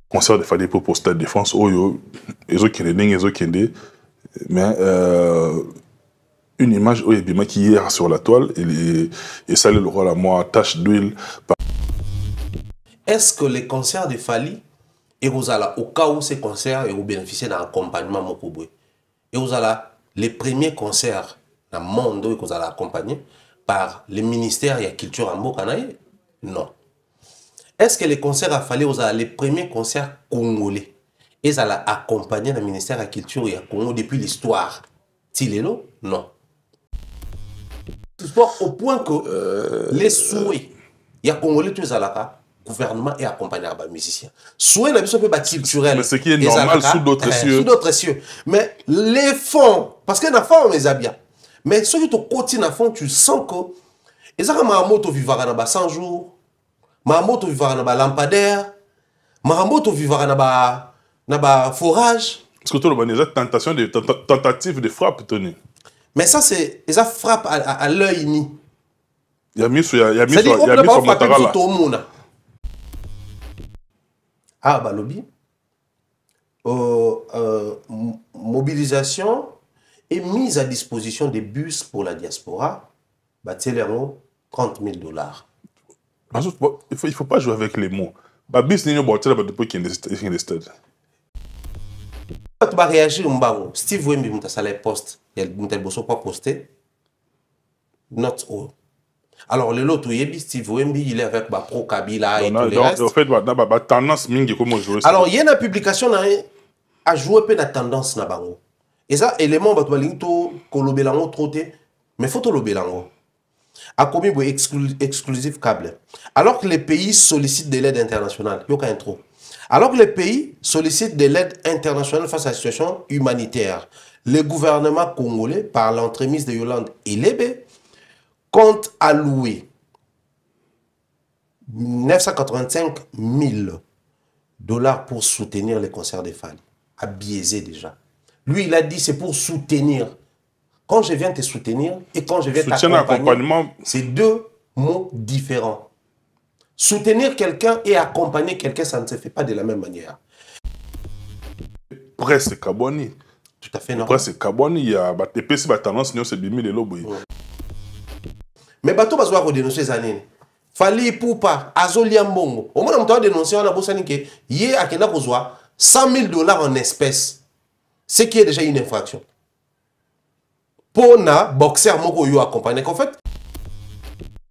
concert de Fally pour Stade de France, Oyo, mais une image Oyebima qui hier sur la toile et ça le rôle à moi tache d'huile. Est-ce que les concerts de Fally et au cas où ces concerts et bénéficier d'un accompagnement Mokobwe et les premiers concerts dans le monde où vous allez accompagner par le ministère de la Culture en Bokanaï? Non. Est-ce que les concerts à Fally, les premiers concerts congolais, ils allaient accompagner le ministère de la Culture et Congo depuis l'histoire? Tilelo? Non. Au point que les souhaits, il y a Congolais, tous les gouvernement et accompagné par les musiciens. Souhait n'a pas culturel. Mais ce qui est normal sous d'autres cieux. Sous d'autres cieux. Mais les fonds, parce que les fonds, on les a bien. Mais ceux qui te continuent à fond, tu sens que ils ont ma moto vivra dans 100 jours, ma moto vivra dans lampadaire, ma moto vivra dans forage. Parce que tu as des tentations, des tentatives de frappe, Tony. Mais ça, c'est ils frappent à l'œil ni. Il y a mis sur Motarala. Ah, bah, lobby. Mobilisation et mise à disposition des bus pour la diaspora. Bah, c'est 30 000 $. Il ne faut pas jouer avec les mots. Bah, bis n'est pas depuis qu'il est stade. Tu vas réagir, Steve Wemby, tu as les posts. Il y a pas posté. Not all. Alors, le lot, Steve Wemby, il est avec Pro Kabila et tout le reste. En fait, tendance, comment jouer. Alors, il y a une publication à jouer peu la tendance. Et ça, élément, tu vas lire trotter, mais il faut le bélango. À combien exclusif câble. Alors que les pays sollicitent de l'aide internationale, il y a un trop. Alors que les pays sollicitent de l'aide internationale face à la situation humanitaire, le gouvernement congolais, par l'entremise de Yolande et Lébé, compte allouer 985 000 $ pour soutenir les concerts de Fally. À biaiser déjà. Lui, il a dit c'est pour soutenir. Quand je viens te soutenir et quand je viens t'accompagner, c'est deux mots différents. Soutenir quelqu'un et accompagner quelqu'un, ça ne se fait pas de la même manière. Presque Kaboni. Tout à fait normal. Presque Kaboni, il y a des PC tendance, c'est 2000 $. Mais bateau va se dénoncer années. Fally pour pas Azoliambongo. Au moins on a dénoncé on a bossé que hier à Kenya reçoit 100 000 $ en espèces. Ce qui est déjà une infraction. Pour na boxeur moko yo accompagné en fait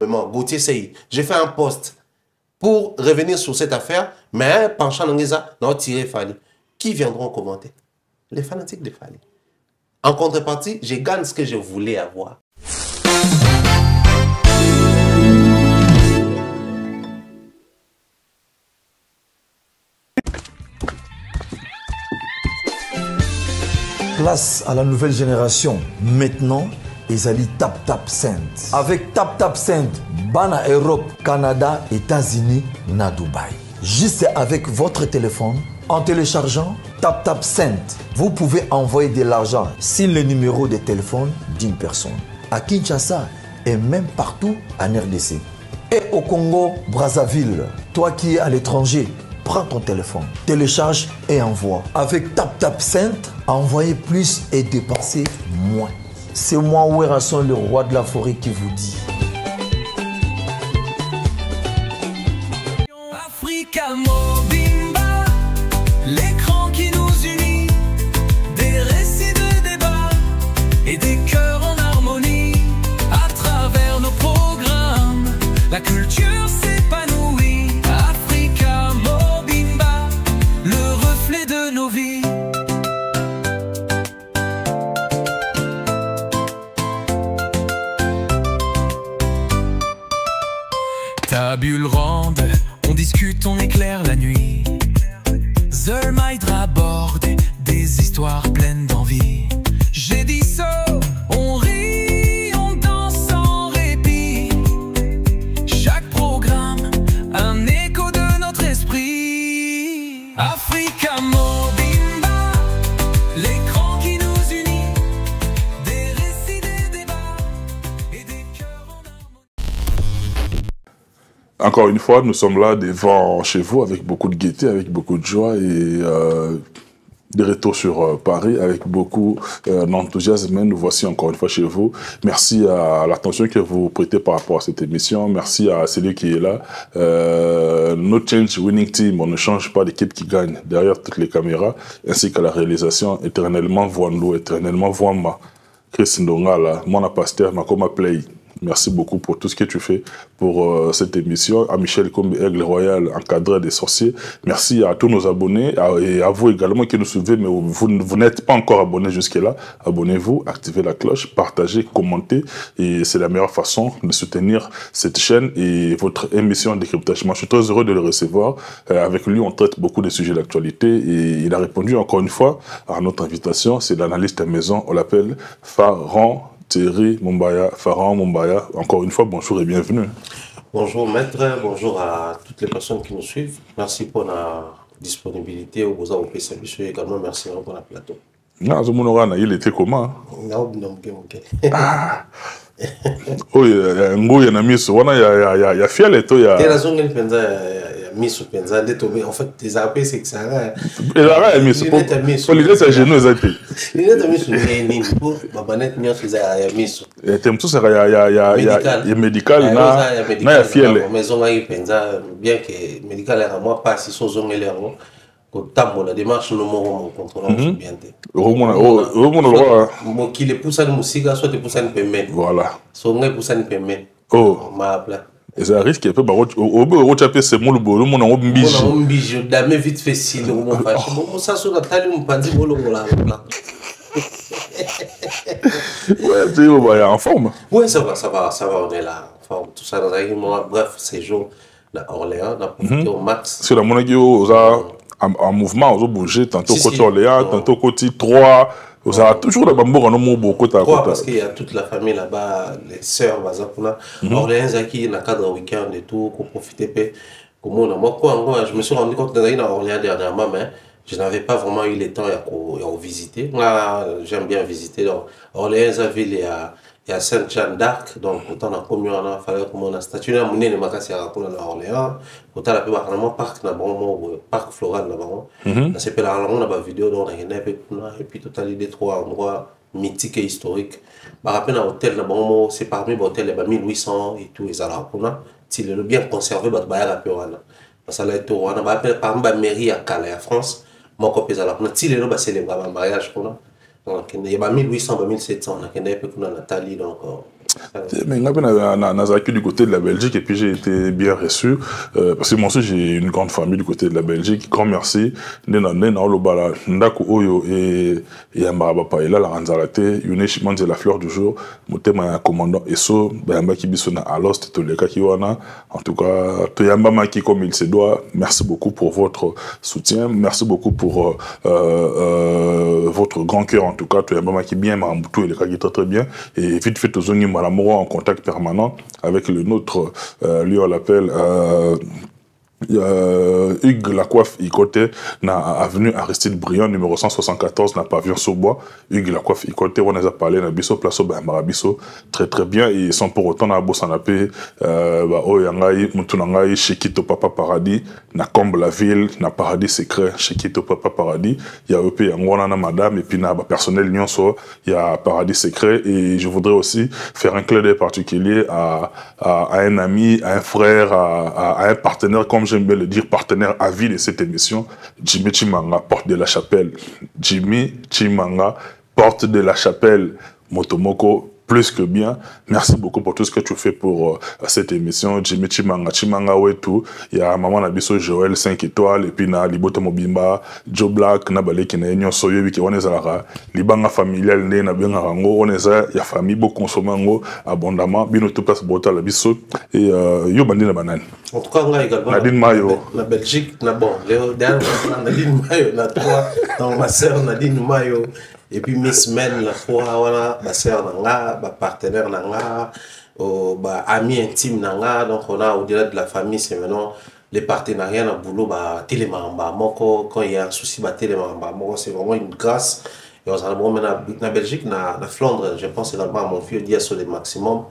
Gauthier Sey, j'ai fait un post pour revenir sur cette affaire, mais penchant dans ça, non tiré Fally. Qui viendront commenter? Les fanatiques de Fally. En contrepartie, je gagne ce que je voulais avoir. Place à la nouvelle génération. Maintenant, ils allaient Tap Send. Avec Tap Send, Bana Europe, Canada, États-Unis, na Dubaï. Juste avec votre téléphone, en téléchargeant Tap Send, vous pouvez envoyer de l'argent sur le numéro de téléphone d'une personne. À Kinshasa et même partout en RDC. Et au Congo, Brazzaville, toi qui es à l'étranger, prends ton téléphone, télécharge et envoie. Avec Tap Send, envoyez plus et dépensez moins. C'est moi, Werasson, le roi de la forêt, qui vous dit. Africa Mobimba, l'écran qui nous unit, des récits de débat et des cœurs en harmonie. À travers nos programmes, la culture s'épanouit. Africa Mobimba, le reflet de nos vies. Tabule ronde, on discute, on éclaire la nuit. Zermaïdra borde des histoires pleines d'envie. J'ai dit ça, on rit, on danse sans répit. Chaque programme, un écho de notre esprit. Africa Mobimba, l'écran qui nous unit. Des récits, des débats et des cœurs en harmonie. Encore une fois, nous sommes là devant chez vous avec beaucoup de gaieté, avec beaucoup de joie et des retours sur Paris avec beaucoup d'enthousiasme. Nous voici encore une fois chez vous. Merci à l'attention que vous prêtez par rapport à cette émission. Merci à celui qui est là. No change winning team, on ne change pas d'équipe qui gagne. Derrière toutes les caméras, ainsi qu'à la réalisation, éternellement Voando, éternellement Voamba. Chris Ndongala, mon pasteur, Makoma Play. Merci beaucoup pour tout ce que tu fais pour cette émission. À Michel Kombe, Aigle Royal, encadreur des sorciers. Merci à tous nos abonnés et à vous également qui nous suivez, mais vous n'êtes pas encore abonnés jusque-là. Abonnez-vous, activez la cloche, partagez, commentez. Et c'est la meilleure façon de soutenir cette chaîne et votre émission Décryptage. Moi, je suis très heureux de le recevoir. Avec lui, on traite beaucoup de sujets d'actualité et il a répondu encore une fois à notre invitation. C'est l'analyste à maison, on l'appelle Faran Thierry Mumbaya, Faran Mumbaya. Encore une fois, bonjour et bienvenue. Bonjour maître, bonjour à toutes les personnes qui nous suivent. Merci pour la disponibilité au Beaux-Arts au PCB et également merci pour la plateau. Il était comment? Non, oh, il y a un miso, il y a fiel et tout. Il y a miso penza de tomber en fait des AP c'est que ça et là il miso pour les deux genoux exact il est miso ni pour babanet ni on ya miso et tem tout ça il y a médical na ya fiel maison ai penza bien que médical à moi pas si so zone les ngo ko tambo la démarche no mo contrôlant bien te au monde mo qui le pousse à musique soit te pousse à permettre voilà so ngai pousse à permettre oh ma plat. Et ça risque un peu au chapé c'est mon beau mon on bijo dame vite facile mon fâche bon ça sur la tali mon pandi bolo là ouais tu es en forme ouais ça va on est là en forme tout ça dans un bref séjour à Orléans on a profité au max sur la monnaie en mouvement on bouger tantôt côté Orléans tantôt côté 3. Vous avez toujours le bambou en homme beaucoup à côté. Parce qu'il y a toute la famille là-bas, les sœurs, Bazapuna. Orléans, qui dans le cadre week-end et tout, pour profiter. Moi, je me suis rendu compte d'aller dans Orléans dernièrement, mais je n'avais pas vraiment eu le temps à visiter. Moi, j'aime bien visiter. Donc, Orléans, ville, il y a Sainte-Jeanne d'Arc, donc autant dans la commune, il fallait que mon statue là, mon nez, Makassi à Orléans, autant la plus vraiment parc, parc floral là-bas. C'est pas là, on a une vidéo, donc on a et puis tout à l'idée trois endroits mythiques et historiques. Rappelez un hôtel là-bas, c'est parmi les hôtels 1800 et tout, et ça là, il est bien conservé, bah il y a la purana. Parce que là, il y a par exemple la mairie à Calais, à France, mon copie là, il est célébré un mariage qu'on a. Donc, il y a 1800, 1700, on a Nathalie, donc... Mais du côté de la Belgique et puis j'ai été bien reçu parce que moi aussi j'ai une grande famille du côté de la Belgique. Grand merci. Ndaku Oyo et Ambaraba Paella la Ranzalate, Yuneshi c'est la fleur du jour. Motema commandant Esso, Bayamba Kibisona Alost Toleka Kiwana. En tout cas, Toyamba Maki comme il se doit. Merci beaucoup pour votre soutien. Merci beaucoup pour votre grand cœur en tout cas. Toyamba Maki bien, Marambutu et le Kagi très bien. Et vite fait aux Zongi Malamoro en contact permanent avec le nôtre, lui on l'appelle Hugues Lacoiffe Ikoté na avenue Aristide Briand numéro 174 na pavillon Saubois. Hugues Lacoiffe Ikoté on a parlé na biso place au Bambarabiso très très bien et sans pour autant na bosanapé oyangai mutunangai Chekito Papa Paradis na comble la ville na paradis secret Chekito Papa Paradis il y a EP yangona na madame et puis na personnel nyonso il y a paradis secret et je voudrais aussi faire un clin d'œil particulier à un ami, à un frère, à un partenaire comme j'aime bien le dire, partenaire à vie de cette émission, Jimmy Chimanga, porte de la chapelle. Jimmy Chimanga, porte de la chapelle, Motomoko, plus que bien. Merci beaucoup pour tout ce que tu fais pour cette émission. Jimmy Chimanga, Chimanga Wetu, il y a Maman Nabiso Joël 5 étoiles, et puis na Liboto Mobimba, Joe Black, Nabale qui n'a Soyo, qui on est à Libanga familial, na Benga Rango, on est à la famille, beaucoup consommer abondamment, bien tout place Bota la Biso, et yo bandi na banane. En tout cas, on a également Nadine Mayo. La Belgique, Nadine Mayo, donc ma soeur Nadine Mayo. Et puis Miss Men, la fois, ma soeur Nanga, ma partenaire Nanga, ami intime Nanga. Donc on a au-delà de la famille, c'est maintenant les partenariats dans le boulot, Télémamba. Quand il y a un souci, Télémamba. C'est vraiment une grâce. Et on a maintenant la Belgique, la Flandre, je pense également à mon vieux Dia sur le maximum.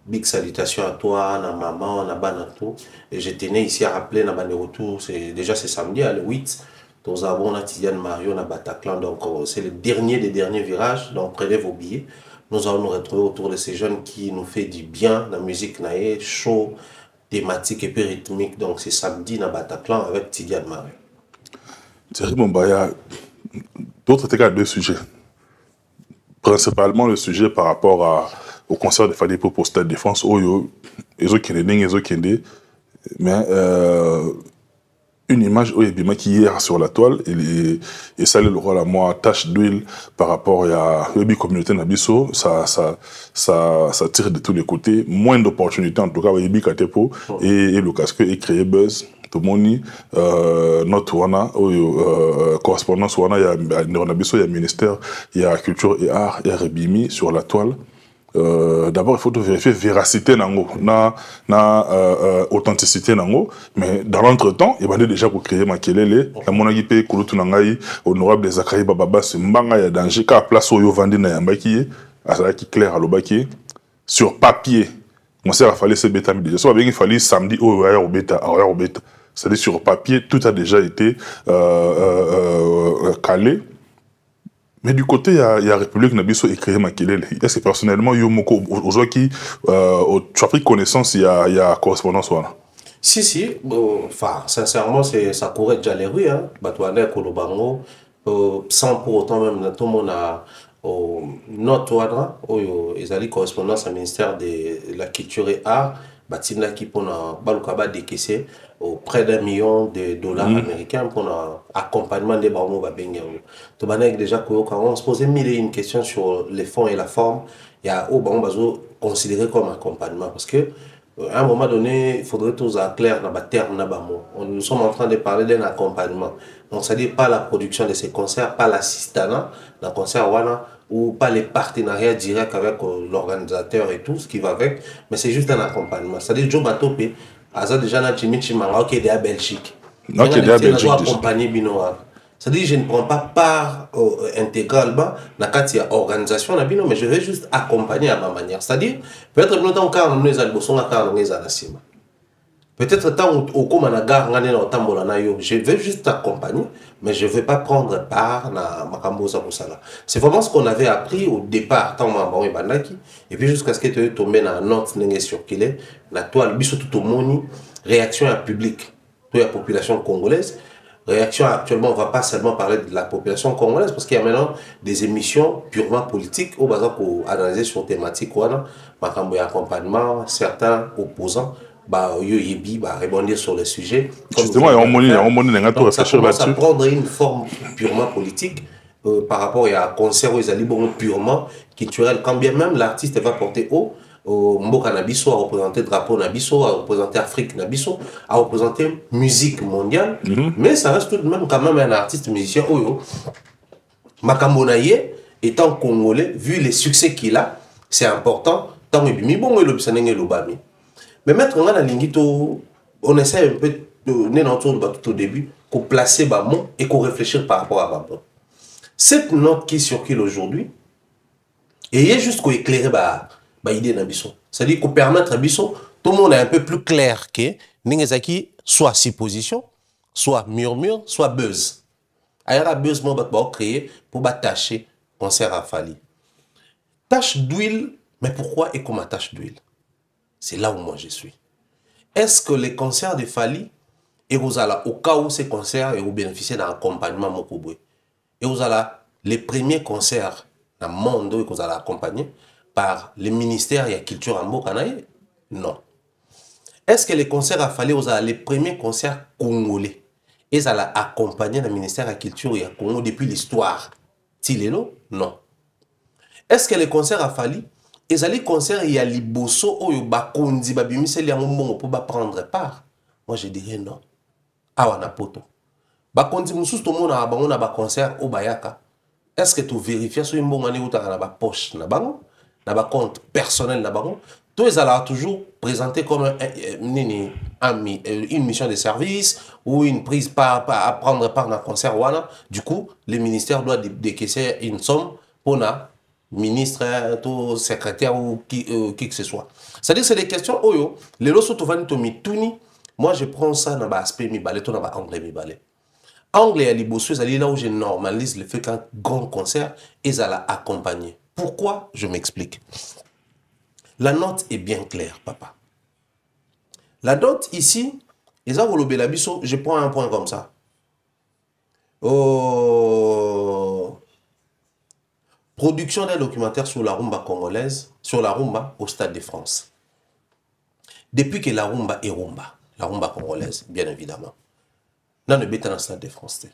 Big salutations à toi, à maman, à Banato. Et je tenais ici à rappeler na bande retour. Déjà c'est samedi, le 8. Nous avons Tidiane Mario à Bataclan. Donc c'est le dernier des derniers virages. Donc prenez vos billets. Nous allons nous retrouver autour de ces jeunes qui nous fait du bien. La musique naïe, chaud, thématique et puis rythmique. Donc c'est samedi à Bataclan avec Tidiane Mario. Thierry Mombaya, d'autres étaient à deux sujets. Principalement le sujet par rapport au concert de Fally Ipupa au Stade de France, Oyo, mais une image Oyebima qui hier sur la toile, et ça le rôle à moi, tache d'huile par rapport à la communauté Nabiso, ça tire de tous les côtés, moins d'opportunités en tout cas, Oyebi Katepo, et le casque est créé buzz. Tout le monde, notre correspondance, il y a ministère, il y a culture et art, il y a Rebimi sur la toile. D'abord, il faut vérifier véracité, authenticité, mais dans l'entretemps, il y a déjà pour créer Makelele, la monagipé, Kouloutunangaï, honorable Zakaï Bababa, c'est Mbanga, il y a danger, car place où Yovandi na Yambaki, à ça qui clair à l'Obaki, sur papier. Moi, ça a fallu ce bêta, mais déjà, ça va bien, il fallait samedi, au bêta. C'est-à-dire sur papier, tout a déjà été calé. Mais du côté, il y a République Nabiso et créé Makelele. Est-ce que personnellement, aux gens qui tu as pris connaissance, il y a correspondance voilà. Si, enfin, sincèrement, ça courait déjà les rues, hein. Batouane, Kolobango, sans pour autant même, tout le monde a notre ouadra, ils allaient correspondance au ministère de la Culture et Art, Batina qui pour Balukaba décaissé près d'1 million de dollars américains pour l'accompagnement des barons Babenga. Tout déjà quand on se posait mille et une questions sur les fonds et la forme, il y a au baron bazo considéré comme accompagnement parce que à un moment donné, il faudrait tout clair dans le terme. Nous sommes en train de parler d'un accompagnement. Donc, ça dit pas la production de ces concerts, pas l'assistanat dans le concert ou pas les partenariats directs avec l'organisateur et tout ce qui va avec, mais c'est juste un accompagnement. C'est-à-dire Joe Batopé, Aza déjà na Jimmy Chimanga, qui est à Belgique. Non, qui est à Belgique. C'est-à-dire je ne prends pas part intégralement dans la organisation, mais je vais juste accompagner à ma manière. C'est-à-dire, peut-être que nous avons peut-être je vais juste accompagner, mais je ne vais pas prendre part à Makambosa Moussala. C'est vraiment ce qu'on avait appris au départ, et puis jusqu'à ce que tu tombes dans la note circulée, la toile, tout au monde, réaction à public, de la population congolaise. Réaction actuellement, on ne va pas seulement parler de la population congolaise, parce qu'il y a maintenant des émissions purement politiques, au basé pour analyser sur thématique, accompagnement, certains opposants. Rebondir sur le sujet. Justement, ça commence à prendre une forme purement politique par rapport à un concert où ils allaient purement culturel. Quand bien même l'artiste va porter haut, Mboka Nabiso a représenté drapeau Nabiso, a représenté Afrique Nabiso, a représenté musique mondiale, mais ça reste tout de même quand même un artiste musicien. Makambo Naye, étant congolais, vu les succès qu'il a, c'est important. Tant que bon le mais mettre en lingito, on essaie un peu de au début, qu'on placer Bamon et qu'on réfléchisse par rapport à Bamon. Cette note qui circule aujourd'hui, et il y a juste qu'on éclaire l'idée d'Abisso. C'est-à-dire qu'on permettre à Abisso, tout le monde est un peu plus clair que Ningezaki, soit supposition, soit murmure, soit buzz. Ailleurs, buzz, on va créer pour tâcher concert à Fally. Tâche d'huile, mais pourquoi et comment tâche d'huile? C'est là où moi je suis. Est-ce que les concerts de Fally, et vous allez, au cas où ces concerts, et vous bénéficiez d'un accompagnement Mokobwe, et vous allez, les premiers concerts dans le monde où vous allez accompagner par le ministère de la Culture en Mokanaï? Non. Est-ce que les concerts à Fally, vous allez, les premiers concerts congolais, et vous allez accompagner le ministère de la Culture et Congo depuis l'histoire? Tilelo? Non. Est-ce que les concerts à Fally, et les concerts, il y a les bosso ou les bakondi, babimisé les amours pour prendre part? Moi, je dirais non. Ah, on a poto. Bakondi, moussous, tout le monde a un concert au Bayaka. Est-ce que tu vérifies sur une bonne année où tu as une poche, un compte personnel, tous les allons toujours présenter comme une mission de service ou une prise à prendre part dans un concert. Du coup, le ministère doit décaisser une somme pour ministre, tout secrétaire ou qui que ce soit. C'est-à-dire que c'est des questions, les lots sont moi je prends ça dans l'aspect mi-balé, tout dans l'anglais mi-balé. Anglais à Libosso, c'est là où je normalise le fait qu'un grand concert est à accompagner. Pourquoi? Je m'explique. La note est bien claire, papa. La note ici, je prends un point comme ça. Production d'un documentaire sur la rumba congolaise, sur la rumba au Stade de France. Depuis que la rumba est la rumba congolaise, bien évidemment, dans le béton dans le Stade de France.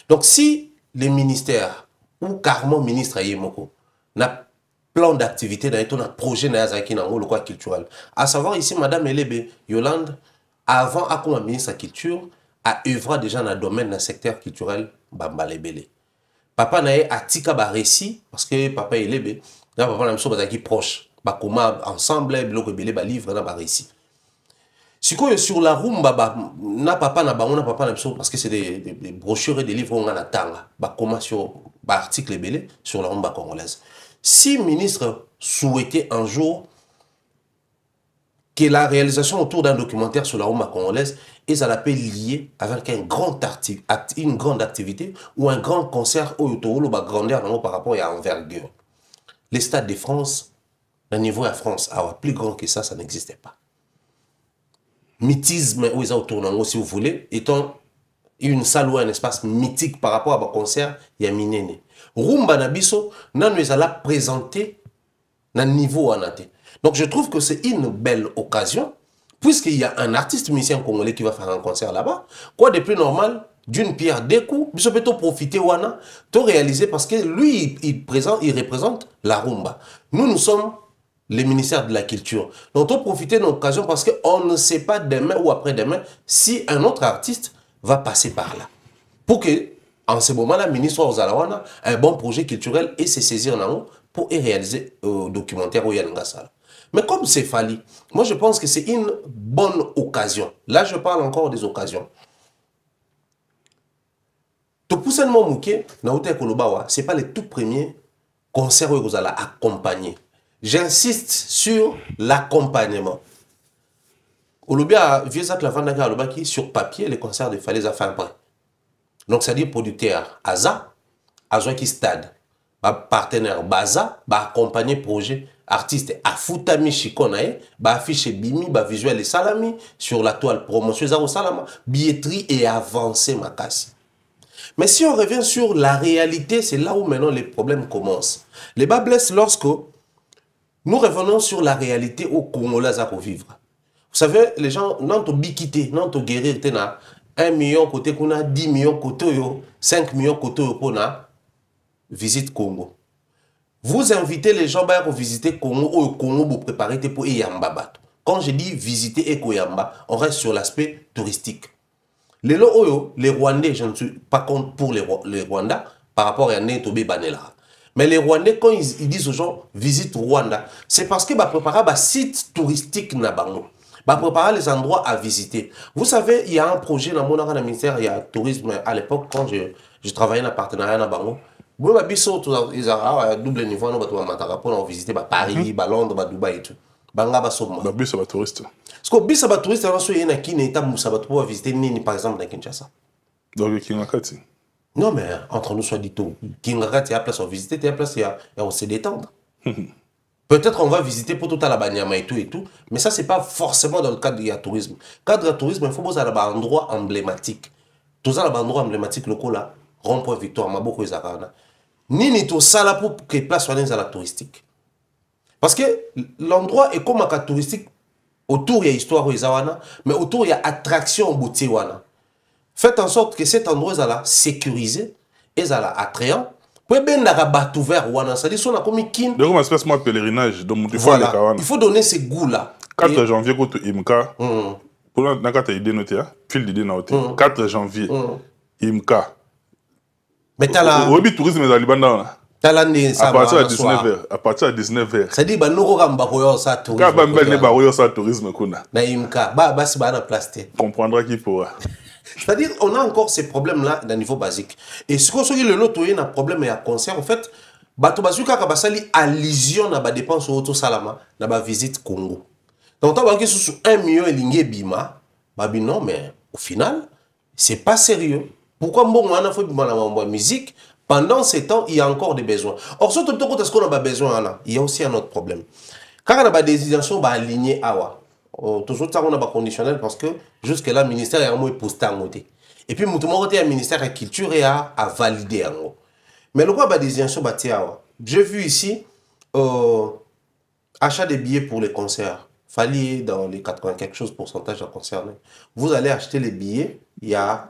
Donc si les ministères ou carrément ministre Ayemoko n'a plan d'activité dans un projet dans le culturel, à savoir ici Madame Elebe Yolande, avant à comme ministre de la Culture, a œuvré déjà dans le domaine d'un secteur culturel Bambalebele. Papa n'a a tika ba récit parce que papa Elebe, là papa n'a pas qui proche, ba comment ensemble bloc belé ba livre dans ba récit. Sur la rumba na papa na papa parce que c'est des brochures et des livres on a tanga ba comment sur ba article belé sur la rumba congolaise. Si ministre souhaitait un jour que la réalisation autour d'un documentaire sur la rumba congolaise et ça l'appelle lié avec une grande activité ou un grand concert autour de la grandeur par rapport à envergure. Les stades de France, le niveau de France, plus grand que ça, ça n'existait pas. Mythisme, où ils ont autour si vous voulez, étant une salle ou un espace mythique par rapport à un concert, il y a Minene. Rumba Nabiso, nous allons présenter un niveau en athée. Donc je trouve que c'est une belle occasion, puisqu'il y a un artiste musicien congolais qui va faire un concert là-bas. Quoi de plus normal, d'une pierre deux coups, il peut profiter wana, tout réaliser parce que lui, il représente la rumba. Nous sommes les ministères de la culture. Donc on profiter de l'occasion parce qu'on ne sait pas demain ou après-demain si un autre artiste va passer par là. Pour que, en ce moment-là, le ministre Ozalawana a un bon projet culturel et se saisir en amont pour réaliser un documentaire au Yangasala. Mais comme c'est Fali, moi je pense que c'est une bonne occasion. Là, je parle encore des occasions. Topoussènement Mouké, Naouté Kolobawa, ce n'est pas le tout premier concert où vous allez accompagner. J'insiste sur l'accompagnement. Olobia, Viezak Lavandaka Olobaki, sur papier, les concerts de Fali, ça fait un point. Donc, c'est-à-dire producteur Aza, Azoaki Stade, partenaire Baza, accompagner projet artiste Afutami Shikonae, affiche Bimi, visuel et Salami, sur la toile promotion Zaro Salama, billetterie et avancée Makasi. Mais si on revient sur la réalité, c'est là où maintenant les problèmes commencent. Les bas blessent lorsque nous revenons sur la réalité au Congolais à vivre. Vous savez, les gens, non te bikité, non te guérir, 1 million côté qu'on a 10 millions côté, 5 millions côté qu'on a visite Congo. Vous invitez les gens à visiter Congo ou Congo pour préparer pour Eyamba. Quand je dis visiter Ekoyamba, on reste sur l'aspect touristique. Les Rwandais, je ne suis pas contre pour les Rwandais par rapport à Netobe Banela. Mais les Rwandais, quand ils disent aux gens visite Rwanda, c'est parce qu'ils préparent un site touristique Nabango. Préparer les endroits à visiter. Vous savez, il y a un projet dans mon ministère, il y a tourisme à l'époque, quand je travaillais dans le partenariat Nabango. Vous ils ont double niveau, on va visiter Paris, Londres, Dubaï et tout. Bis à touriste. Parce que bis à touriste, il y a qui n'est pas pour visiter Nini, par exemple, dans Kinshasa. Donc, Kingakati. Non, mais entre nous, soit dit tout. Kingakati, il y a place à visiter, il y a place à se détendre. Peut-être on va visiter pour tout à la Banyama et tout, mais ça, c'est pas forcément dans le cadre du tourisme. Cadre du tourisme, il faut que un endroit emblématique. Tout ça, l'endroit emblématique, le coup là, rond-point Victoire, Maboko et Zakana. Nini tout ça là pour que place soit dans la touristique. Parce que l'endroit est comme un touristique, autour il y a histoire mais autour il y a attraction au Boutiwana. Faites en sorte que cet endroit est sécurisé et attrayant. Pour bien la battu vert wana, ça dit son a comme kin. Donc on espèce moi pèlerinage donc il faut donner ce goût là. 4 janvier quand Imka pour la carte idée notée, fil d'idée notée. 4 janvier Imka. Mais t'as la Obi tourisme dans Libanda. T'as l'année ça à partir de 19h, à partir de 19h. Ça dit ba noko kamba koyo ça tourisme. Ka ba mbele ba koyo ça tourisme kuna. Na Imka ba si ba na place. Comprendra qui pourra. C'est-à-dire, on a encore ces problèmes-là d'un niveau basique. Et ce qu'on se dit, le lot, il y a un problème et un concert. En fait, bato bazwi kaka basali allusion na ba dépense auto salama na ba visite Congo. Donc tant que sous 1 million elingi bima, babi non mais au final c'est pas sérieux. Pourquoi mbongo wana faut bima na musique pendant ces temps il y a encore des besoins. Or surtout quand est-ce qu'on a besoin là, il y a aussi un autre problème. Quand on a des décisions ba aligner awa. Toujours ça on a pas conditionnel parce que jusque là ministère est en mode posté en côté. Et puis tout le monde est ministère de la culture et a validé en gros. Mais le quoi des décisions j'ai vu ici achat des billets pour les concerts. Fallait dans les 80 quelque chose pourcentage à concerner. Vous allez acheter les billets, il y a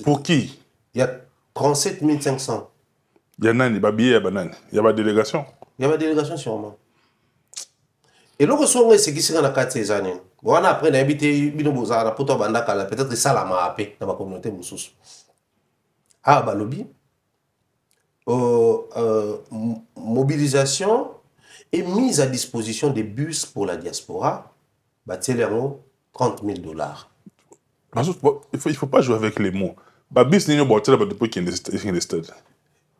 pour qui? Il y a 37 500. Il y a nani, ba billet, banane. Il y a pas délégation. Il y a pas délégation sûrement. Et le ressort c'est qui sera dans 4 ces années. Bon après d'habiter bino bozara pour toi banda kala peut-être ça la m'a appelé dans ma communauté mususu. Ah bah lobby. Mobilisation et mise à disposition des bus pour la diaspora, bah, $30 000. Il faut pas jouer avec les mots. Bah, bus n'est pas depuis qu'il y a des stades.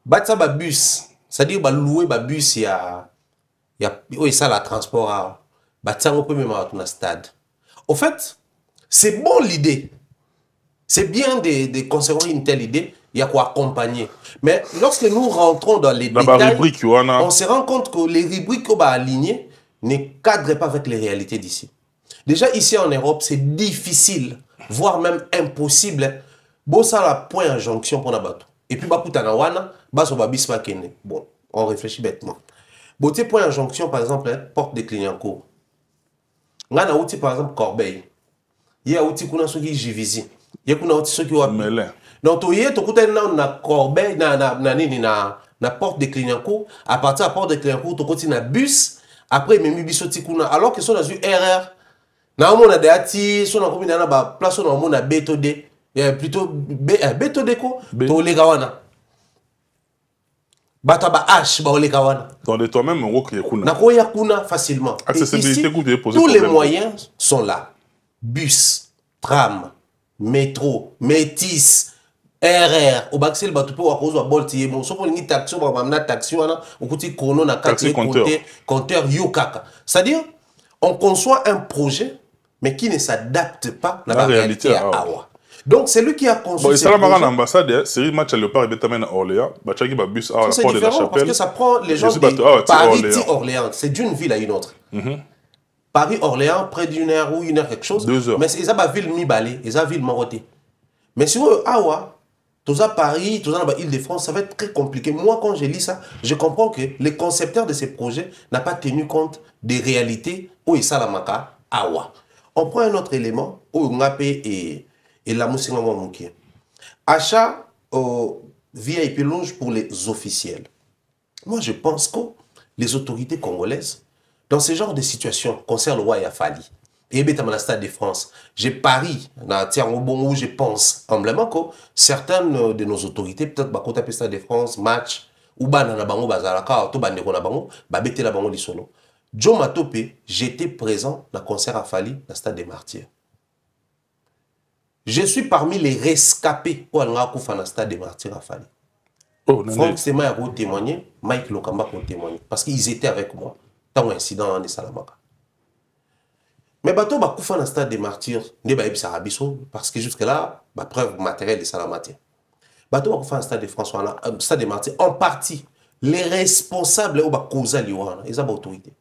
Bah, ça, bah, bus, c'est-à-dire, bah, louer, bah, bus, il y a ça, la transport, bah, ça, on peut même avoir un stade. Au fait, c'est bon l'idée. C'est bien de conserver une telle idée. Il y a quoi accompagner. Mais lorsque nous rentrons dans les détails, on se rend compte que les rubriques qu'on va aligner ne cadrent pas avec les réalités d'ici. Déjà ici en Europe, c'est difficile, voire même impossible. Bon, ça la point en jonction pour la bateau. Et puis, bon, on réfléchit bêtement. Bon, tu point en jonction, par exemple, porte de Clignancourt. On a outil, par exemple, Corbeil. Il y a outil qu'on a ceux qui Jivizi. Il y a outil ceux qui ont donc, tu as Corbeil, na porte de Clignancourt. À partir de la porte de Clignancourt, tu as un bus. Après, il y a un bus. Alors que si on a une erreur, on a des ati, si on a une place, on a BTD. Plutôt BTD, tu les gawana. Bataba H, ba les gawana. Dans toi-même, on kuna facilement. Accessibilité, tous les moyens sont là. Bus, tram, métro, métis. RR au baxel batu po wakozo bolti mo so ko lingi taxi ba mamna taxi wana okuti kono na kati compteur yokaka. C'est-à-dire on conçoit un projet mais qui ne s'adapte pas à la réalité à Awa. Donc c'est lui qui a conçu ce projet. Bon, ça l'ambassade, c'est match à Léopard et Bétamène à Orléans, bachaki ba bus à la porte de la Chapelle. Parce que ça prend les gens de Paris-Orléans, c'est d'une ville à une autre. Paris-Orléans près d'une heure ou une heure quelque chose. 2 heures. Mais c'est ça ville mi-balé, et ça ville Moroté. Mais si vous Awa tout à Paris, tout ça dans l'Île-de-France, ça va être très compliqué. Moi, quand je lis ça, je comprends que les concepteurs de ces projets n'ont pas tenu compte des réalités où il salamaka awa. On prend un autre élément où Ngapé et la Moussinga Mouki. Achat VIP Lounge pour les officiels. Moi, je pense que les autorités congolaises, dans ce genre de situation, concernant le roi Yafali, et bien, dans le Stade de France, j'ai pari, où je pense humblement que certaines de nos autorités, peut-être que le Stade de France, match, ou banana bango bazalaka, ou bande kona bango, babete la bango di solo. Joe Matope, j'étais présent dans le concert à Fali, dans le Stade des Martyrs. Je suis parmi les rescapés pour aller dans le Stade des Martyrs à Fali. Franck Sema a témoigné, Mike Lokamba a témoigné, parce qu'ils étaient avec moi dans l'incident de Salamaka. Mais bateau ba koufa dans le Stade des Martyrs, ne ba ebisa rabiso parce que jusque là, ba preuve matérielle de Salamati. Bateau ba koufa dans le Stade de François, Stade des Martyrs, en partie les responsables ou ba causa liwana, ils ont autorité.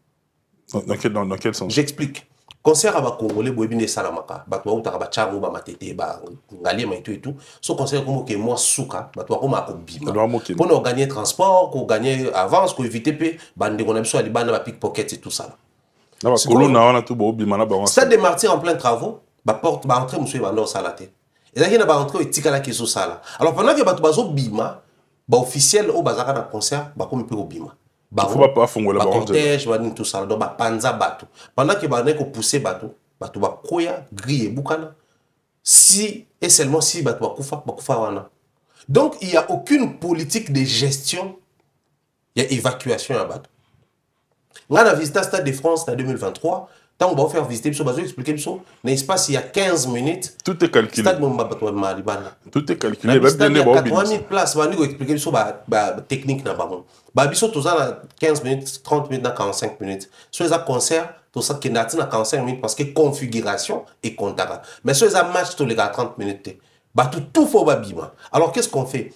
Dans quel sens? J'explique. Concert à ba Congolais boebine Salamaka, bateau ou ta ba chango ba matete ba ngalema et tout. Ce concert comme que moi souka, bateau comme a bima. Pour nous gagner transport, pour gagner avance, pour éviter pe bande on a besoin de bande ba pickpocket et tout ça. Stade des Martyrs en plein travaux, ba porte ba entrer monsieur ba salate. Et là il y a ba entrer et tika la keso sala. Alors pendant que bato bazo bima, ba officiel au bazaka na concert, ba comme peu au bima. Ba faut pas fongola ba cortège ba tout ça donc ba panza bato. Pendant que ba neko pousser bato ba koya griller bukana. Si et seulement si bato ba kufa wana. Donc il y a aucune politique de gestion. Il y a évacuation à bato. On a visité le Stade de France en 2023. Tant qu'on va faire visiter, on va expliquer, n'est-ce pas, s'il y a 15 minutes, tout est calculé. Tout est calculé. Il y a 80 000 places, on va expliquer la technique. 15 minutes, 30 minutes, 45 minutes. Sur les concerts, tout ça qui est 45 minutes parce que configuration et contact. Mais sur les matchs, tous les 30 minutes, tout faut bima. Alors qu'est-ce qu'on fait?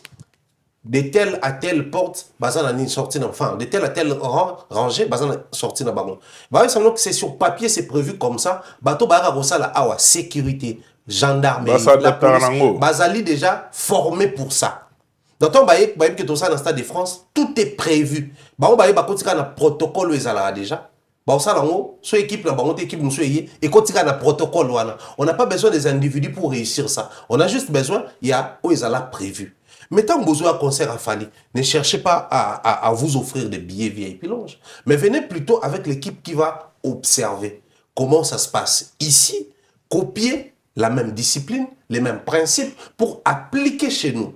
De telle à telle porte, bazan sorti enfin, de telle à telle rangée, bazan sorti dans ballon. Que c'est sur papier, c'est prévu comme ça. Bateau baragosa la awa sécurité, gendarmerie, la police. Bazali déjà formé pour ça. Dans ton baïk, que tout ça dans le Stade de France, tout est prévu. Bah on baïk un protocole déjà. Bah ça là, soit équipe là, équipe nous soyez et quand il y a un protocole on n'a pas besoin des individus pour réussir ça. On a juste besoin, il y a où ils là prévu. Mais tant que vous avez un concert à Fali, ne cherchez pas à vous offrir des billets VIP Lounge. Mais venez plutôt avec l'équipe qui va observer comment ça se passe ici, copier la même discipline, les mêmes principes pour appliquer chez nous.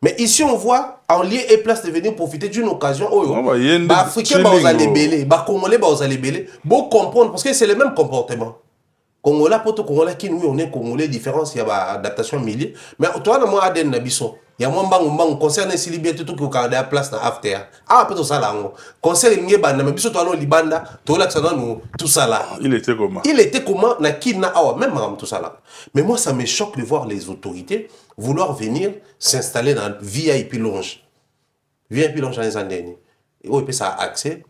Mais ici, on voit en lieu et place de venir profiter d'une occasion. Africains, vous allez bêler, Congolais, vous allez bêler. Bon comprendre, parce que c'est le même comportement. Congolais, Congolais, qui nous, on est Congolais, différence, il y a adaptation milieu. Mais toi, moi, Aden Nabisson. Il y a moins de concert de Silibia tout qui a la place dans after. Ah, peut-être ça là. Concert il n'y a pas de mais toi non libanda, toi là tout ça là. Il était comment? Il était comment na qui na awa même tout ça là. Mais moi ça me choque de voir les autorités vouloir venir s'installer dans VIP Lounge. VIP Lounge dans les années dernières. Et oui, ça a accès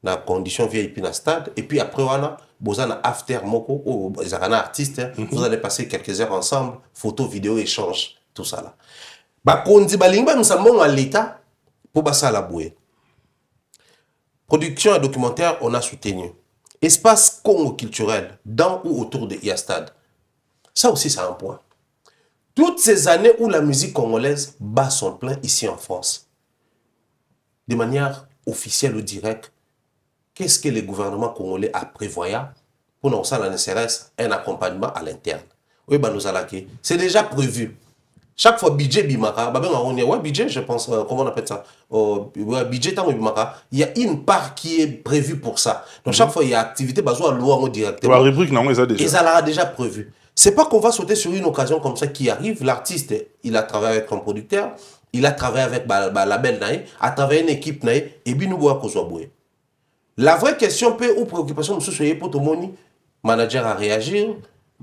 dans condition VIP dans stade et puis après on a besoin after moko ou les artistes, vous allez passer quelques heures ensemble, photo, vidéo, échange, tout ça là. Bakondi balingba nous sommes à l'état pour basa la bouée. Production et documentaire, on a soutenu. Espace Congo culturel dans ou autour de Iastad. Ça aussi c'est un point. Toutes ces années où la musique congolaise bat son plein ici en France, de manière officielle ou directe, qu'est-ce que le gouvernement congolais a prévoyé pour nous ça la CRS un accompagnement à l'interne? Oui, nous allons c'est déjà prévu. Chaque fois budget bimaka, budget je pense comment on appelle ça, budget tant bimaka, il y a une part qui est prévue pour ça. Donc chaque fois il y a activité besoin loi directement. La rubrique non ils a déjà. Ils a déjà prévu. C'est pas qu'on va sauter sur une occasion comme ça qui arrive. L'artiste il a travaillé avec un producteur, il a travaillé avec la label naï, a travaillé une équipe naï et puis nous voit qu'on soit boué. La vraie question peut ou préoccupation nous soyez pour tout le monde, manager à réagir.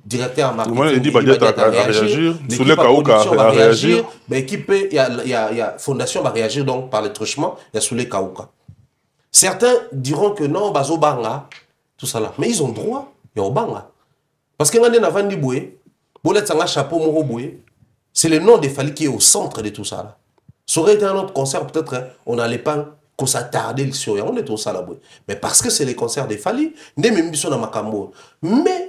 Directeur marketing à réagir, sous les Kaouka à réagir, l'équipe il y a fondation va réagir donc par le truchement, il y a sous les Kaouka. Certains diront que non, bazo banga tout ça là, mais ils ont droit, il y a au banga. Parce que ngande na vandi boué, bolet sanga chapeau moro boué, c'est le nom de Fali qui est au centre de tout ça là. Ça aurait été un autre concert peut-être on n'allait pas qu'on s'attarder sur on est tout ça là boué. Mais parce que c'est les concerts de Fali, ndé même biso na makambo. Mais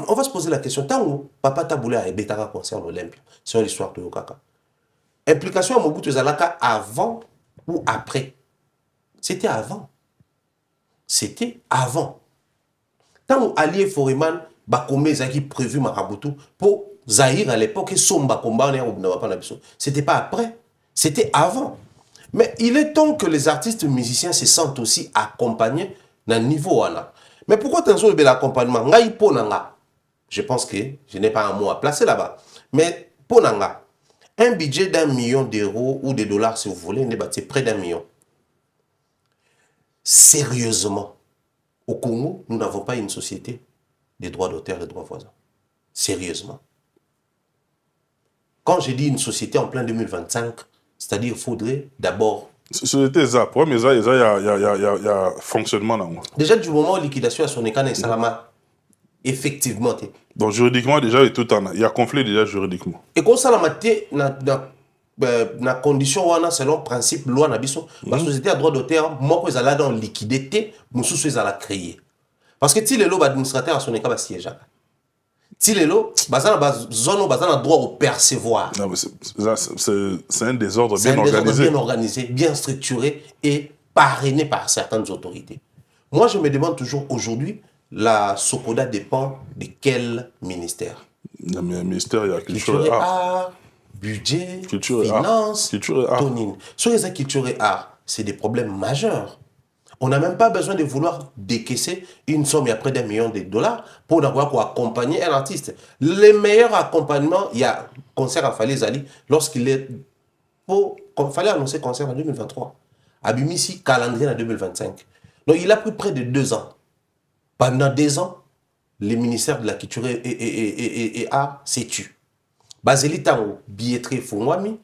on va se poser la question, tant où Papa Taboula et Betara concert l'Olympia, c'est l'histoire de Okaka. Implication à Mobutu Zalaka avant ou après? C'était avant. C'était avant. Tant où Ali Foreman, Bakome Zaki prévu Marabutu, pour Zahir à l'époque, Somba Komba, c'était pas après, c'était avant. Mais il est temps que les artistes musiciens se sentent aussi accompagnés dans le niveau. Mais pourquoi tu as de l'accompagnement? Je pense que je n'ai pas un mot à placer là-bas. Mais pour Nanga, un budget d'1 million d'euros ou de dollars, si vous voulez, c'est près d'1 million. Sérieusement, au Congo, nous n'avons pas une société des droits d'auteur et des droits voisins. Sérieusement. Quand je dis une société en plein 2025, c'est-à-dire qu'il faudrait d'abord... Société ZAP, mais il y a fonctionnement là. Déjà, du moment où la liquidation à son écart et Salama, effectivement. Donc juridiquement, déjà, il y a conflit déjà juridiquement. Et comme ça, la condition, selon le principe loi, la société a droit d'auteur, moi, ils allaient dans liquidité, nous ils allaient créer. Parce que si les lots administrateurs à son écart, c'est siège. Si les lots, ils ont droit au percevoir. C'est un désordre bien organisé. Bien organisé, bien structuré et parrainé par certaines autorités. Moi, je me demande toujours aujourd'hui, la Sokoda dépend de quel ministère? Le ministère, il y a culture et art, budget, culture finance, culture et art. Tonine. Sur les culture et art, c'est des problèmes majeurs. On n'a même pas besoin de vouloir décaisser une somme, il y a près d'1 million de dollars pour accompagner un artiste. Le meilleur accompagnement, il y a concert à Fally Ezali lorsqu'il est... Il fallait annoncer concert en 2023. Abimisi, calendrier en 2025. Donc il a pris près de 2 ans. Pendant 2 ans, le ministère de la Culture et Art s'est tué. Baseli Tango, billetterie Fongwami,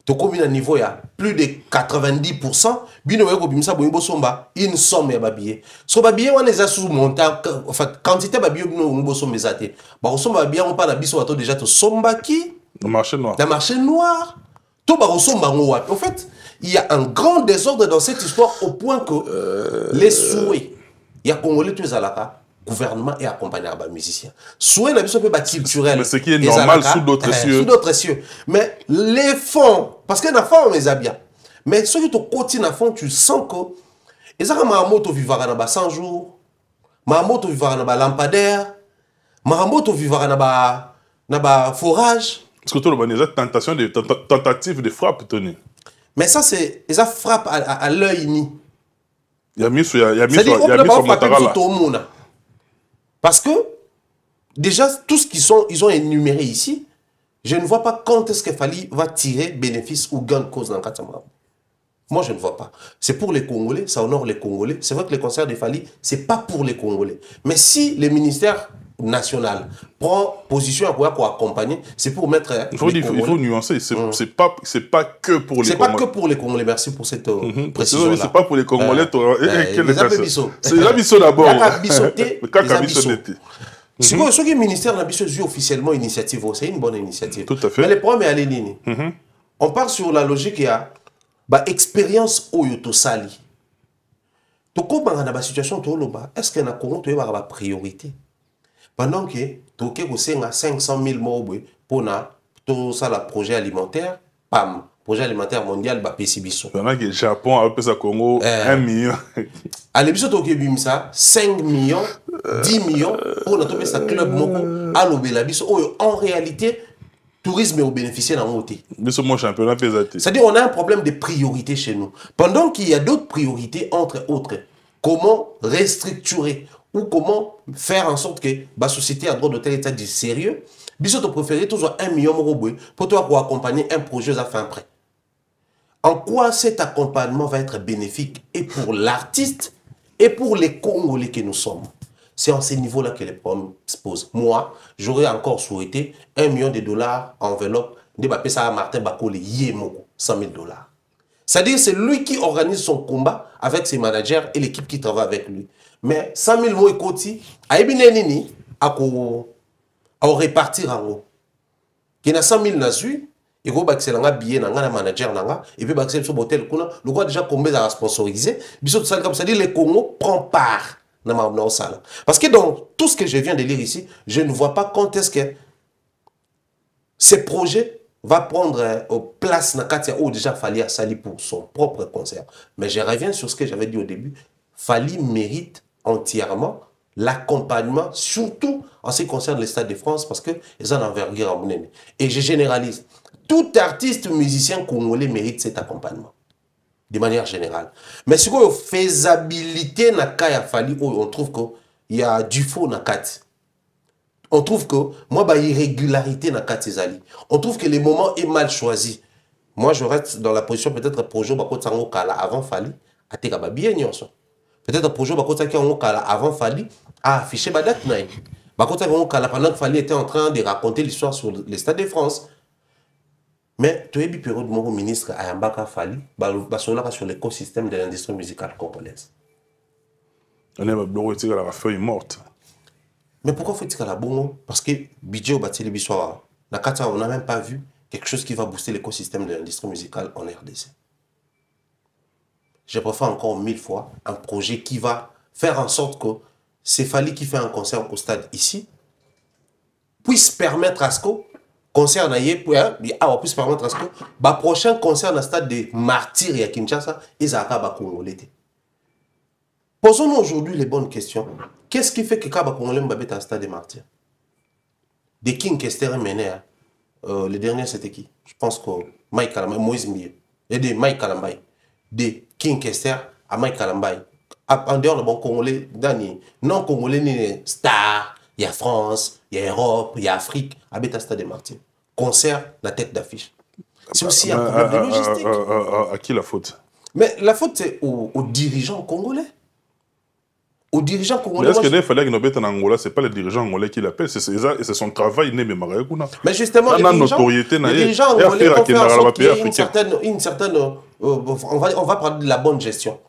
Tokomi à niveau, il y a plus de 90%. Bino Weko Bimsa Boybo Somba, une somme de billets. So babillet, on est à sous-montant, en fait, quantité de billets, on est somme zate. Bah, somba bien, on parle à Biso, déjà, to somba qui? Le marché noir. Le marché noir. Tout bah, somba ngouat. En fait, il y a un grand désordre dans cette histoire au point que les souhaits, il y a Congolais, tous les alaka. Gouvernement et accompagné par les musiciens. Souhait n'a pas culturel. Mais ce qui est normal sous d'autres cieux. Sous d'autres cieux. Mais les fonds, parce que les fonds, on les a bien. Mais ceux qui te continuent à fond, tu sens que. Et ça, Mahamoto vivra dans 100 jours. Mahamoto vivra dans lampadaire. Mahamoto vivra dans forage. Parce que tout le monde a tentative de frappe, Tony. Mais ça, c'est. Ça frappe à l'œil ni. Il y a mis sur Motarala. Parce que, déjà, tout ce qu'ils ont énuméré ici, je ne vois pas quand est-ce que Fally va tirer bénéfice ou gain de cause dans le Katama. Moi, je ne vois pas. C'est pour les Congolais, ça honore les Congolais. C'est vrai que les concerts de Fally, ce n'est pas pour les Congolais. Mais si le ministère national prend position pour accompagner, c'est pour mettre... Il faut nuancer, c'est pas que pour les Congolais. C'est pas que pour les Congolais, merci pour cette précision-là. C'est pas pour les Congolais. C'est les Abisso d'abord. Ce que le ministère n'a pas officiellement initiative, c'est une bonne initiative. Tout à fait. Mais le problème est à l'éline. On part sur la logique, il y a expérience Oyoto Sali. Donc, quand on a une situation, est-ce qu'il y a une priorité? Pendant que tu as 500 000 morts pour le projet alimentaire, PAM, projet alimentaire mondial, PCBISO. Pendant que le Japon a fait Congo 1 million. À l'émission, tu as 5 millions, 10 millions pour notre club Moko, à l'Obélabiso. En réalité, le tourisme est bénéficié dans le côté. C'est-à-dire qu'on a un problème de priorité chez nous. Pendant qu'il y a d'autres priorités, entre autres, comment restructurer ou comment faire en sorte que la société a droit de tel état de sérieux, Bissot te préférer toujours 1 million pour toi pour accompagner un projet à fin prêt. En quoi cet accompagnement va être bénéfique et pour l'artiste et pour les Congolais que nous sommes? C'est en ces niveaux-là que les problèmes se posent. Moi, j'aurais encore souhaité 1 million de dollars enveloppe de Bapesa Martin Bakole Yemoko, 100 000 dollars. C'est-à-dire c'est lui qui organise son combat avec ses managers et l'équipe qui travaille avec lui. Mais 100 000 mots et côté, à Ebinenini, à répartir en haut. Il y a 100 000 nasu, il y a un billet dans un manager, et puis il y a un hôtel, le roi déjà combien à sponsoriser. C'est-à-dire les Congo prend part dans la salle. Parce que dans tout ce que je viens de lire ici, je ne vois pas quand est-ce que ces projets va prendre place dans Katia où déjà Fally a sali pour son propre concert. Mais je reviens sur ce que j'avais dit au début. Fally mérite entièrement l'accompagnement, surtout en ce qui concerne les Stades de France, parce qu'ils ont envergure à Mounene. Et je généralise. Tout artiste musicien congolais mérite cet accompagnement. De manière générale. Mais sur la faisabilité na Kaya Fally, on trouve qu'il y a du faux na Kati. On trouve que, moi, il y a irrégularité dans Kati Zali. On trouve que le moment est mal choisi. Moi, je reste dans la position peut-être projet avant Fally, à Tekaba bien nyonso. Peut-être projet avant Fally, à afficher la date. Pendant que Fally était en train de raconter l'histoire sur les Stades de France. Mais tu as vu période mon ministre Ayambaka Fally, sur l'écosystème de l'industrie musicale congolaise. On est la feuille morte. Mais pourquoi faut-il la bongo? Parce que budget au bâti les soir, on n'a même pas vu quelque chose qui va booster l'écosystème de l'industrie musicale en RDC. Je préfère encore 1000 fois un projet qui va faire en sorte que c'est Fally qui fait un concert au stade ici puisse permettre à ce que concert puisse permettre à ce que le prochain concert dans le stade de Martyrs à Kinshasa et Zaka Congolais. Posons-nous aujourd'hui les bonnes questions. Qu'est-ce qui fait que Kaba Congolais Mbabé à un stade de Martyrs? Des King Kester et Ménère. Le dernier c'était qui? Je pense que Mike Kalambay, Moïse Mie. Et de Mike Kalambay. De King Kester à Mike Kalambay. en dehors de bon Congolais, non Congolais, ni star, il y a France, il y a Europe, il y a Afrique, à Stade des Martyrs. Concert, la tête d'affiche. C'est aussi un problème de logistique. À qui la faute? Mais la faute, c'est aux dirigeants congolais. Aux dirigeants congolais. Mais est-ce qu'il fallait que nous en Angola, ce n'est pas les dirigeants angolais qui l'appellent, c'est son travail. Mais justement, les dirigeants angolais vont faire en sorte qu'il y ait une certaine on va prendre de la bonne gestion.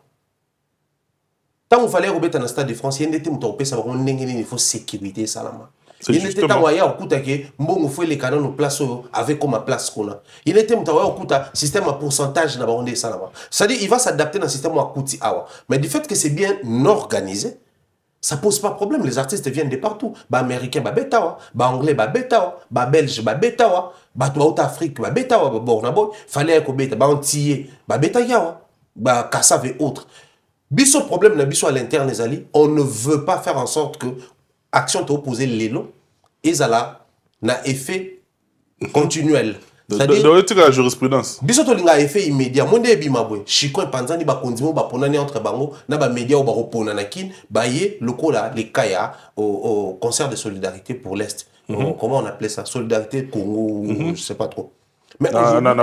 Tant qu'il fallait remettre dans le stade de France, il y a des gens il faut sécurité. Il y a des gens qui les canons place avec comme place qu'on a. Il y a des gens qui ont système à pourcentage. C'est-à-dire qu'il va s'adapter dans le système à Kouti Awa. Mais du fait que c'est bien organisé, ça ne pose pas de problème. Les artistes viennent de partout. Les Américains, les Betawa, les Anglais, les Betawa, les Belges, les Betawa, les Afrique, les Betawa, les Bornabo, il fallait que les Antillais, les Betayawa, les Kassav et autres. Biso problème à l'interne, on ne veut pas faire en sorte que l'action te opposée l'élo et ça a effet continuel. C'est-à-dire la jurisprudence. Biso to linga effet immédiat. Monde bimabwe. Chiko panzani ba kondimo ba ponani entre bango na ba média ba repona na kin ba yé lokola les kaya au concert de solidarité pour l'Est. Comment on appelait ça? Solidarité Congo, je sais pas trop. Mais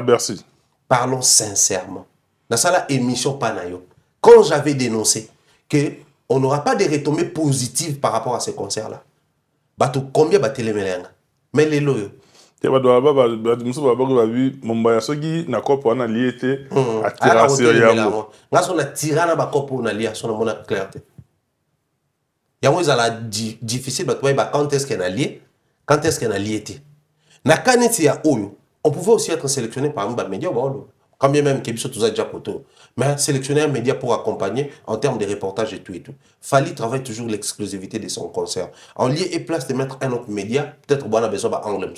Bercy. Parlons sincèrement. Dans ça émission Panayo. Quand j'avais dénoncé qu'on n'aura pas de retombées positives par rapport à ces concerts-là, combien de télémélenga? Mais les loyaux. Il y a des gens qui ont vu Mombaya Sogi, na kopo ana lié à tirasser yamo. Nga so na tirana ba kopo na lié so na mona clarté. Yango ezala difficile ba quand est-ce qu'elle a lié, quand est-ce qu'elle a lié. Na kaneti ya oyo, on pouvait aussi être sélectionné par un média ou quand bien même qu'il y a déjà poto, mais sélectionner un média pour accompagner en termes de reportage et tout et tout. Fali travaille toujours l'exclusivité de son concert. En lieu et place de mettre un autre média, peut-être qu'on a besoin d'anglais.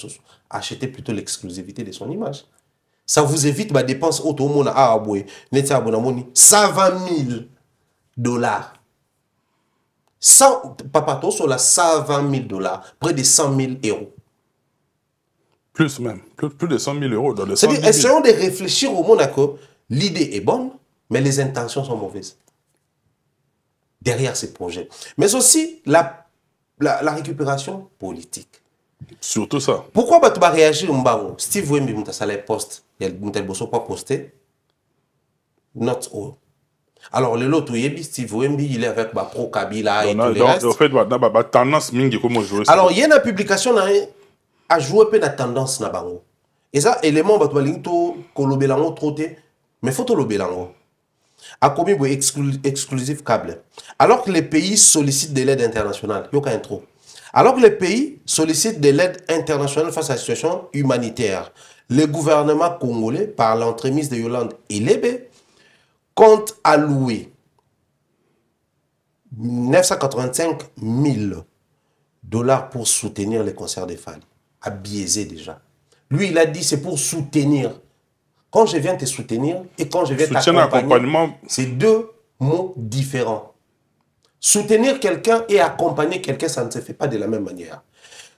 Achetez plutôt l'exclusivité de son image. Ça vous évite ma dépense auto mona à aboué, n'était abonamoni 120 000 $. 100 papato sur la 120 000 $, près de 100 000 €. Plus même, plus de 100 000 € dans le C'est-à-dire, essayons de réfléchir au Monaco. L'idée est bonne, mais les intentions sont mauvaises. Derrière ces projets. Mais aussi la récupération politique. Surtout ça. Pourquoi tu vas réagir au Mbango? Steve Wemby, tu as post. Il y a pas posté. Not all. Alors, le lot, Steve Wemby, il est avec Pro Kabila et tout le reste. En fait, il y a tendance mingi comment jouer. Alors, il y a une publication à jouer peu la tendance na bango. Et ça, élément bat balinto kolobelango troté, mais faut lobelango. A combien de exclusif câble. Alors que les pays sollicitent de l'aide internationale, yoka intro. Alors que les pays sollicitent de l'aide internationale face à la situation humanitaire, le gouvernement congolais, par l'entremise de Yolande Ilebe, compte allouer 985 000 $ pour soutenir les concerts des Fali. À biaiser déjà. Lui, il a dit c'est pour soutenir. Quand je viens te soutenir et quand je viens t'accompagner, c'est deux mots différents. Soutenir quelqu'un et accompagner quelqu'un, ça ne se fait pas de la même manière.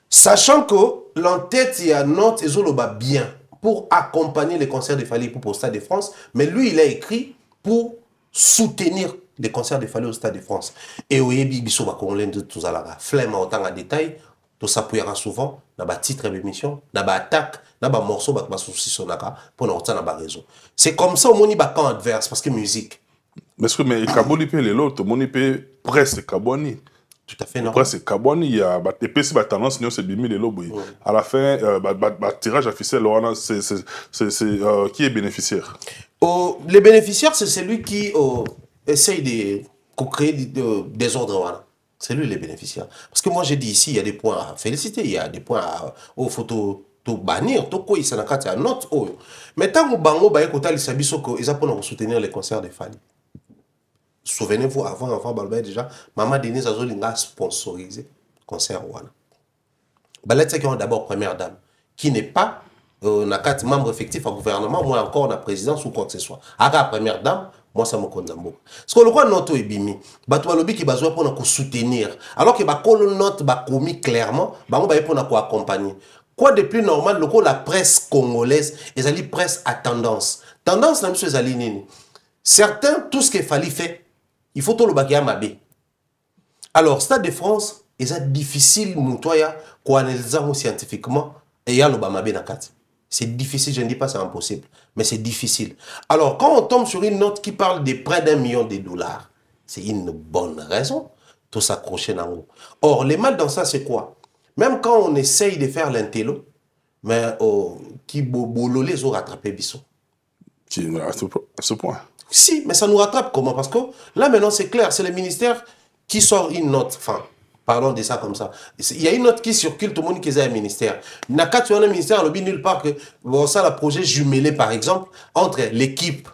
Sachant que l'entête, il y a notre Ezoloba bien pour accompagner les concerts de Fali pour au Stade de France, mais lui, il a écrit pour soutenir les concerts de Fali au Stade de France. Et au Yebi Bisoba Congolais de Touzalaga, flemme autant en détail, tout ça s'appuiera souvent dans les titres d'émission, dans les attaques, dans les morceaux, dans les soucis pour nous retenir dans les réseaux. C'est comme ça au moni camp adverse, parce que musique. Parce que mais Kaboni peut les l'autre, moni peut presque Kaboni. Tout à fait non. Presque Kaboni, il y a des PC tendance, c'est bimi les lobes. À la fin, tirage officiel, c'est qui est bénéficiaire? Les bénéficiaires, c'est celui qui essaye de créer des ordres. C'est lui les bénéficiaires. Parce que moi j'ai dit ici, il y a des points à féliciter, il y a des points à photo bannir, tout quoi, il s'en a note. Mais tant que Bango, ils apprennent à soutenir les concerts des Fali. Souvenez-vous, avant Balbaye déjà, Maman Denise Azolinga a sponsorisé le concert Wana. Balette, c'est qui ont d'abord première dame, qui n'est pas membre effectif au gouvernement, moi encore la présidence ou quoi que ce soit. Aga première dame, moi ça me condamne. Parce que le roi note ebimi, bato lobby qui besoin pour soutenir, alors que ba note ba commis clairement, ba on ba pour accompagner. Quoi de plus normal, le la presse congolaise, ils allaient presse à tendance. Tendance, la monsieur Zalinini. Certains, tout ce qu'il fallait faire, il faut tout le bac à alors Stade de France est difficile pour analyser scientifiquement et il y a le bamabé na kati. C'est difficile, je ne dis pas c'est impossible, mais c'est difficile. Alors quand on tombe sur une note qui parle de près d'1 million de dollars, c'est une bonne raison de s'accrocher dans haut. Or le mal dans ça c'est quoi? Même quand on essaye de faire l'intello, mais qui bololé ont rattrapé Bissot. À ce point. Si, mais ça nous rattrape comment? Parce que là maintenant c'est clair, c'est le ministère qui sort une note, enfin, parlons de ça comme ça. Il y a une note qui circule, tout le monde qui est un ministère. Il y a un ministère, on nulle part que bon, ça, le projet jumelé par exemple entre l'équipe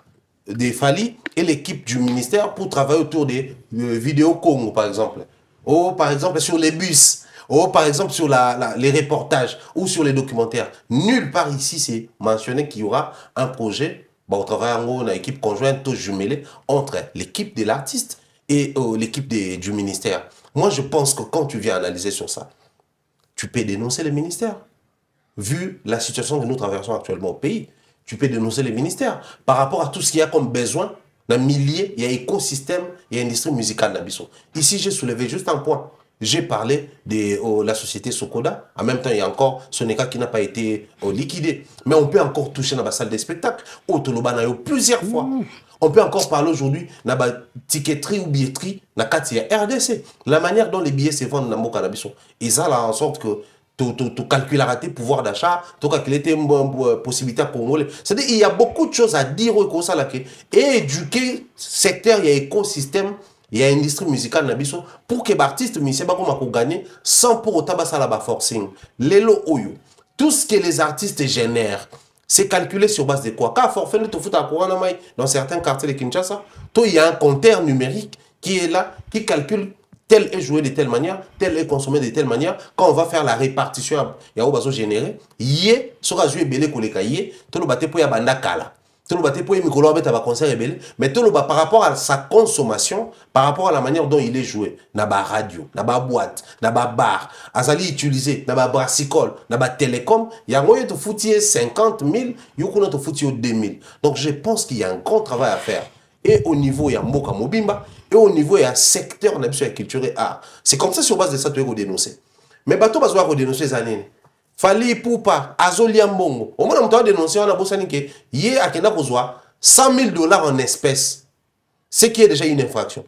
des Fali et l'équipe du ministère pour travailler autour des vidéos Congo par exemple. Ou par exemple sur les bus. Ou par exemple sur les reportages ou sur les documentaires. Nulle part ici c'est mentionné qu'il y aura un projet. Bon, on travaille en gros une équipe conjointe, tout jumelée entre l'équipe de l'artiste et l'équipe du ministère. Moi, je pense que quand tu viens analyser sur ça, tu peux dénoncer le ministère. Vu la situation que nous traversons actuellement au pays, tu peux dénoncer les ministères par rapport à tout ce qu'il y a comme besoin. Dans milliers, il y a écosystème, il y a industrie musicale d'Abisso. Ici, j'ai soulevé juste un point. J'ai parlé de la société Sokoda. En même temps, il y a encore Soneka qui n'a pas été liquidé. Mais on peut encore toucher dans la salle des spectacles. Plusieurs fois. On peut encore parler aujourd'hui de la ticketterie ou billetterie dans la RDC. La manière dont les billets se vendent dans le Canabisson. Et ça, là, en sorte que tu calcules à rater pouvoir d'achat, tu calcules tes possibilités congolais. C'est-à-dire qu'il y a beaucoup de choses à dire et éduquer secteur, il y a écosystème. Il y a une industrie musicale pour que les artistes musiciens gagnent sans pour autant la forcing. Lelo oyo. Tout ce que les artistes génèrent, c'est calculé sur base de quoi? Quand forfait de foot à dans certains quartiers de Kinshasa, il y a un compteur numérique qui est là, qui calcule tel est joué de telle manière, tel est consommé de telle manière. Quand on va faire la répartition, il y a un généré, il sera joué belé koleka yé, tout le bâté pour y banda kala. Tout le bâté pour y micro concert rebelle, mais tout le par rapport à sa consommation, par rapport à la manière dont il est joué, na ba radio, na ba boîte, na ba bar, azali utilisé, na ba brassicole, na ba télécom, il y a moyen de foutir 50 000, il y a de foutir 2 000. Donc je pense qu'il y a un grand travail à faire. Et au niveau, il y a Mboka Mobimba, et au niveau, il y a un secteur, on a besoin de culture et art. C'est comme ça, sur base de ça, tu vas dénoncer. Mais bateau, tu vas dénoncer les années. Fali Poupa, Azolia Mbongo. Au moins, on a dénoncé, on a besoin de dire que hier, à Kena Kozwa, 100 000 $ en espèces. Ce qui est déjà une infraction.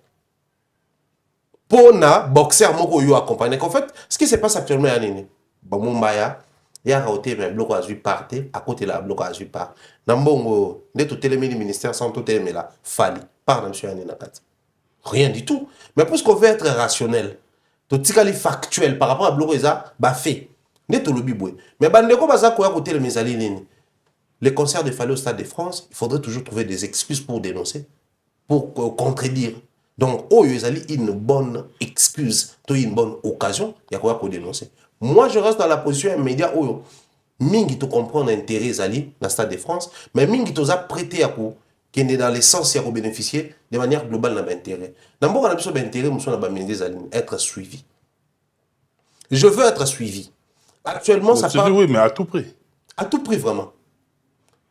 Pour na boxer moko yo accompagné. En fait, ce qui se passe actuellement à Nene, Bamumbaya, il y a un bloc à jouer parté, à côté de la bloc à jouer par. Nambongo, ne tout le ministère sans tout aimer là, Fali, par M. Anenakat. Rien du tout. Mais puisqu'on veut être rationnel, tout ce qui est factuel par rapport à bloc bah fait. Ne tout le biboué. Mais bandeko baza quoi côté le mesali nini. Les concerts de Fali au Stade de France, il faudrait toujours trouver des excuses pour dénoncer, pour contredire. Donc, oh, il y a une bonne excuse, une bonne occasion, il y a quoi pour dénoncer. Moi, je reste dans la position immédiate où mingi te comprendre l'intérêt zali dans le Stade de France, mais mingi te a prêté à coup qui est dans l'essence à bénéficier de manière globale dans l'intérêt. D'abord, on a besoin d'intérêt, nous sommes être suivi. Je veux être suivi. Actuellement, ça parle... Oui, mais à tout prix. À tout prix, vraiment.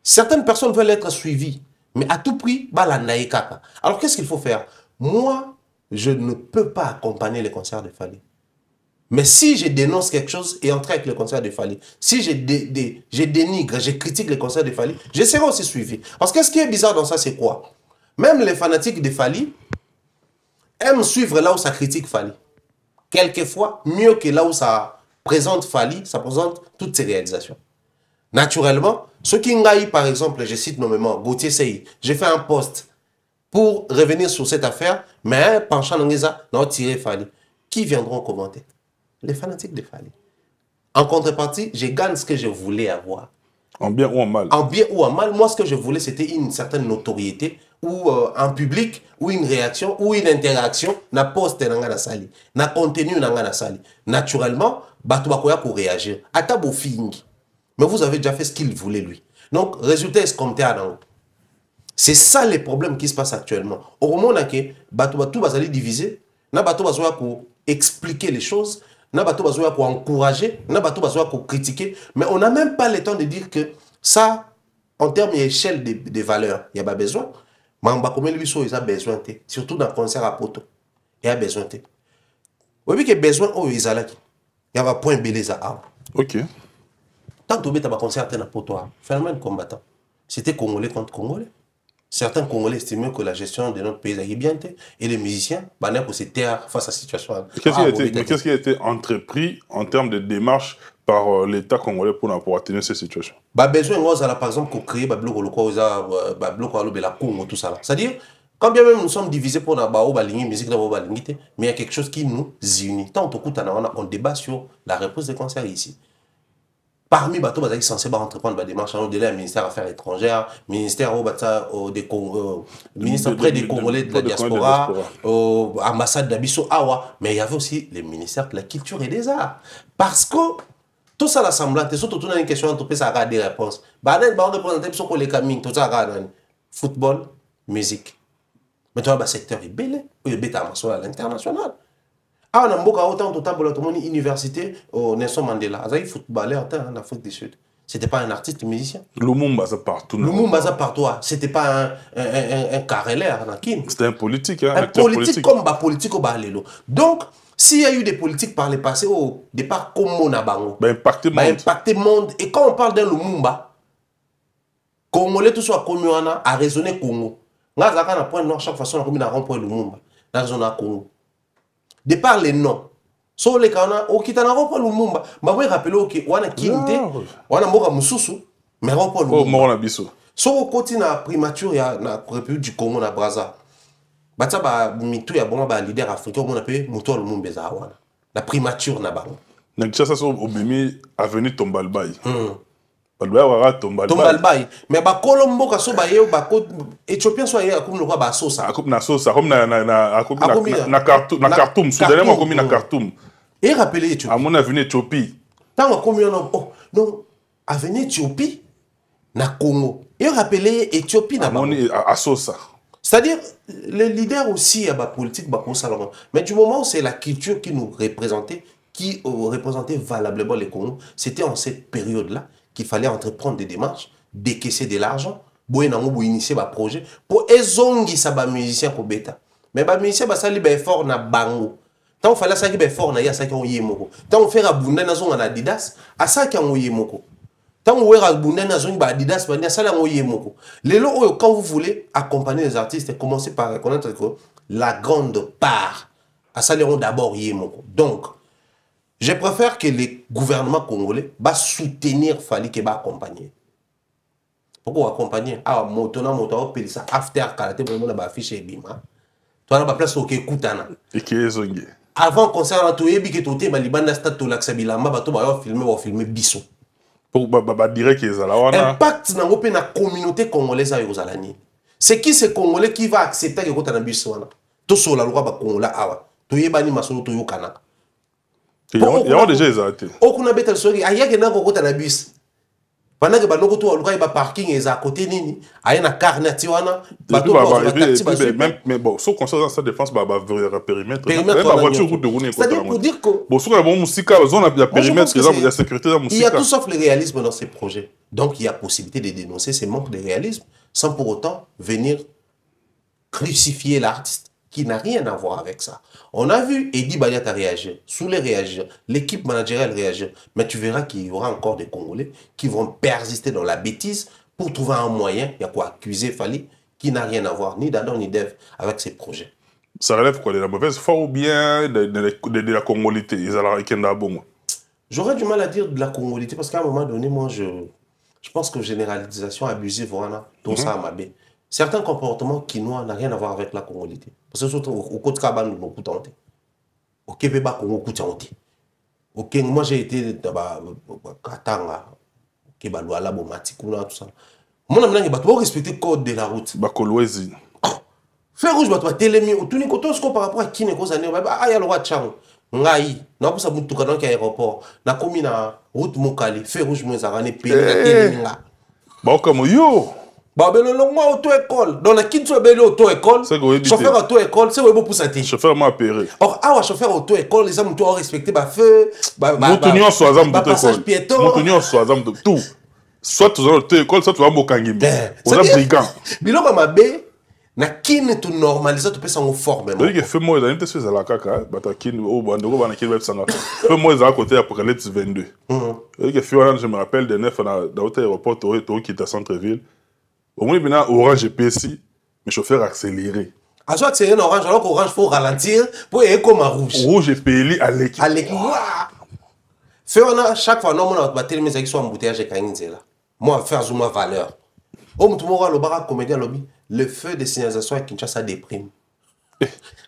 Certaines personnes veulent être suivies, mais à tout prix, bah, la naïka. Alors, qu'est-ce qu'il faut faire? Moi, je ne peux pas accompagner les concerts de Fali. Mais si je dénonce quelque chose et entrer avec les concerts de Fali, si je dénigre, je critique les concerts de Fali, je serai aussi suivi. Parce que ce qui est bizarre dans ça, c'est quoi? Même les fanatiques de Fali aiment suivre là où ça critique Fali. Quelquefois, mieux que là où ça présente Fali, ça présente toutes ses réalisations. Naturellement, ceux qui n'aillent, par exemple, je cite nommément Gauthier Sey, j'ai fait un post pour revenir sur cette affaire, mais penchant dans les non tiré Fali. Qui viendront commenter? Les fanatiques de Fali. En contrepartie, je gagne ce que je voulais avoir. En bien ou en mal? En bien ou en mal, moi ce que je voulais, c'était une certaine notoriété, ou un public, ou une réaction, ou une interaction, na post na sali, na contenu na sali. Naturellement, batubakoya pour réagir. Atabo fingi. Mais vous avez déjà fait ce qu'il voulait, lui. Donc, résultat escompté à dans. C'est ça les problèmes qui se passent actuellement. Au moment où Batou va aller diviser, na Batou va pour expliquer les choses, na Batou va pour encourager, na Batou va pour critiquer, mais on n'a même pas le temps de dire que ça, en termes d'échelle de valeurs, il n'y a pas besoin. Mamba comme lui ils a besoin de surtout dans le concert à poto. Il a besoin de. Oui, que besoin oh ils a là. Il y a un point belé à. Ok. Tant que tu as un concert à poto, phénomène combattant. C'était Congolais contre Congolais. Certains Congolais estimaient que la gestion de notre pays allait bien et les musiciens, pour se taire face à la situation. Qu'est-ce qui a été entrepris en termes de démarches par l'État congolais pour atteindre cette situation? Besoin par exemple qu'on crée bloc la Congo tout ça. C'est-à-dire quand bien même nous sommes divisés pour la musique mais il y a quelque chose qui nous unit. Tant on débat sur la réponse des concerts ici. Parmi les gens qui sont censés entreprendre des démarches au delà du ministère des Affaires étrangères, ministère ministre près des Congolais de la diaspora, ambassade d'Abisso, mais il y avait aussi le ministère de la Culture et des Arts. Parce que tout ça l'assemblage, c'est surtout une question d'entreprise à des réponses. On représente sur les camins, tout ça football, musique. Mais tu vois, le secteur est belé, il est à l'international. On a beaucoup autant de université Nelson Mandela. Il footballeur en Afrique du Sud. C'était pas un artiste musicien. Lumumba ça partout. Lumumba ça partout. C'était pas un carrelaire. C'était un politique. Un politique comme politique au Balélo. Donc, s'il y a eu des politiques par le passé, au départ, comme on a bango. Impacté le monde. Et quand on parle d'un Lumumba, Congolais tout soit comme on a raisonné Congo. Là, on a point nord chaque façon on a rond-point Lumumba. Dans la zone Congo. De par les noms. So les kana o kitana ropa Lumumba. Ba moi rappeler OK, wana kinte, wana mboka mususu, mais ropa Lumumba. Oh mona biso. So au côté na primature ya na République du Congo na Brazza. Batsa ba mitu ya bonga ba leader africain on appelle Muto Lumumba za wana. La primature na bango. Na kisa so obimi avenue Tombalbaye. Tombalbaye mais ba Colombo ka so ba ye ba ko Éthiopien so ye akum lo ba sosa akum na sosa comme na Khartoum soudainement comme na Khartoum et rappeler Éthiopie à mon avenue Éthiopie tant comme non avenue Éthiopie na Congo et rappeler Éthiopie na à sosa c'est-à-dire les leaders aussi à ba politique ba pour ça mais du moment où c'est la culture qui nous représentait qui représentait valablement les Congo c'était en cette période là qu'il fallait entreprendre des démarches, décaisser de l'argent, pour initier un projet, pour ezongi sa ba musicien ko beta. Mais ba musicien ba sali ba effort na bango. Tant on fallait ça ki ba effort na ya sa ki on yemoko. Tant on fait abunda na zonga na Adidas, asa ki on yemoko. Tant on wera abunda na zonga ba Adidas ba na sala on yemoko. Lelo quand vous voulez accompagner les artistes, commencez par reconnaître que la grande part à saleront d'abord yemoko. Donc je préfère que les gouvernements congolais soutenir Fali que accompagner. Pourquoi accompagner? Ah, motona pelisa after karaté pour mon affiche bima. Tu as la place au Kekutana. Et qui est zongué. Avant concert à tout ebi que tout ma libanda stade to laxabilamba bato ba filmer biso. Pour dire qu'ils ont là impact na ngopé na communauté congolaise à Yosalani. C'est qui ce congolais qui va accepter que kotana biso wana? To so la loi ba kongola awa. To yebani masolo to yokana. Il y a déjà les arrêtés. Aucun betel sori, aya que na kokota na bus. Pendant que banoko to aluka ba parking est à côté nini, aya na carnet wana, bato mais bon, sauf qu'on ça défense périmètre. Voiture route de Rune. C'est-à-dire pour dire que bon, sur la bonne musique, zone a périmètre, il y a sécurité dans la musique. Il y a tout sauf le réalisme dans ces projets. Donc il y a possibilité de dénoncer ces manques de réalisme sans pour autant venir crucifier l'artiste qui n'a rien à voir avec ça. On a vu Edi Bayat réagir, Soulé réagir, l'équipe managériale réagir, mais tu verras qu'il y aura encore des Congolais qui vont persister dans la bêtise pour trouver un moyen, il y a quoi accuser Fali, qui n'a rien à voir, ni d'Adam ni d'Ève, avec ces projets. Ça relève quoi de la mauvaise foi ou bien de la congolité? J'aurais du mal à dire de la congolité parce qu'à un moment donné, moi, je pense que généralisation abusive, voilà, tout ça à ma baie. Certains comportements quinois n'ont rien à voir avec la congolité. Parce que surtout au côté de Kaban, nous avons au Québec, nous avons moi, j'ai été à Katanga, au Québec, à la Bomatikuna, tout ça. Moi, je vais respecter le code de la route. Bakolwezi. Fais rouge, je vais télémi. Tout le monde par rapport à qui n'est pas ah, il y a le roi de Chang. Ngai, na pour ça, vous tout dans l'aéroport. Na commis na route Mokali. Fais rouge, moi, ça va ne payer. Télémi là. Bah, comme yo. Bah, ben, le long auto-école. Dans la kin soit belle auto-école. Chauffeur auto-école, c'est où pour ça. Chauffeur m'a appéré. Or, ah, chauffeur auto-école, les hommes doivent respecter, bah, feu. Moutonion soit azam de auto-école. Moutonion soit azam de tout. Soit tu as auto-école, soit tu as Mokangimbi. Vous êtes brigand. Bilo, ma bé, na kini tu normaliser tu pesa ngo forme donc fais-moi dans une chose à la caca batakin au bandego banakin web sanga fais-moi à côté Apocalypse 22 donc fais je me rappelle de neuf dans l'hôtel aéroport to qui était centre-ville au moins bien Orange PC mais chauffeur accéléré à soit accéléré Orange alors qu'Orange faut ralentir pour aller comme à rouge pays à l'équipe fait on a chaque fois non on a battu mes actions embouteillage et kainzela moi faire zoom valeur au tout moment le bar comédien lobby le feu de signalisation à Kinshasa déprime.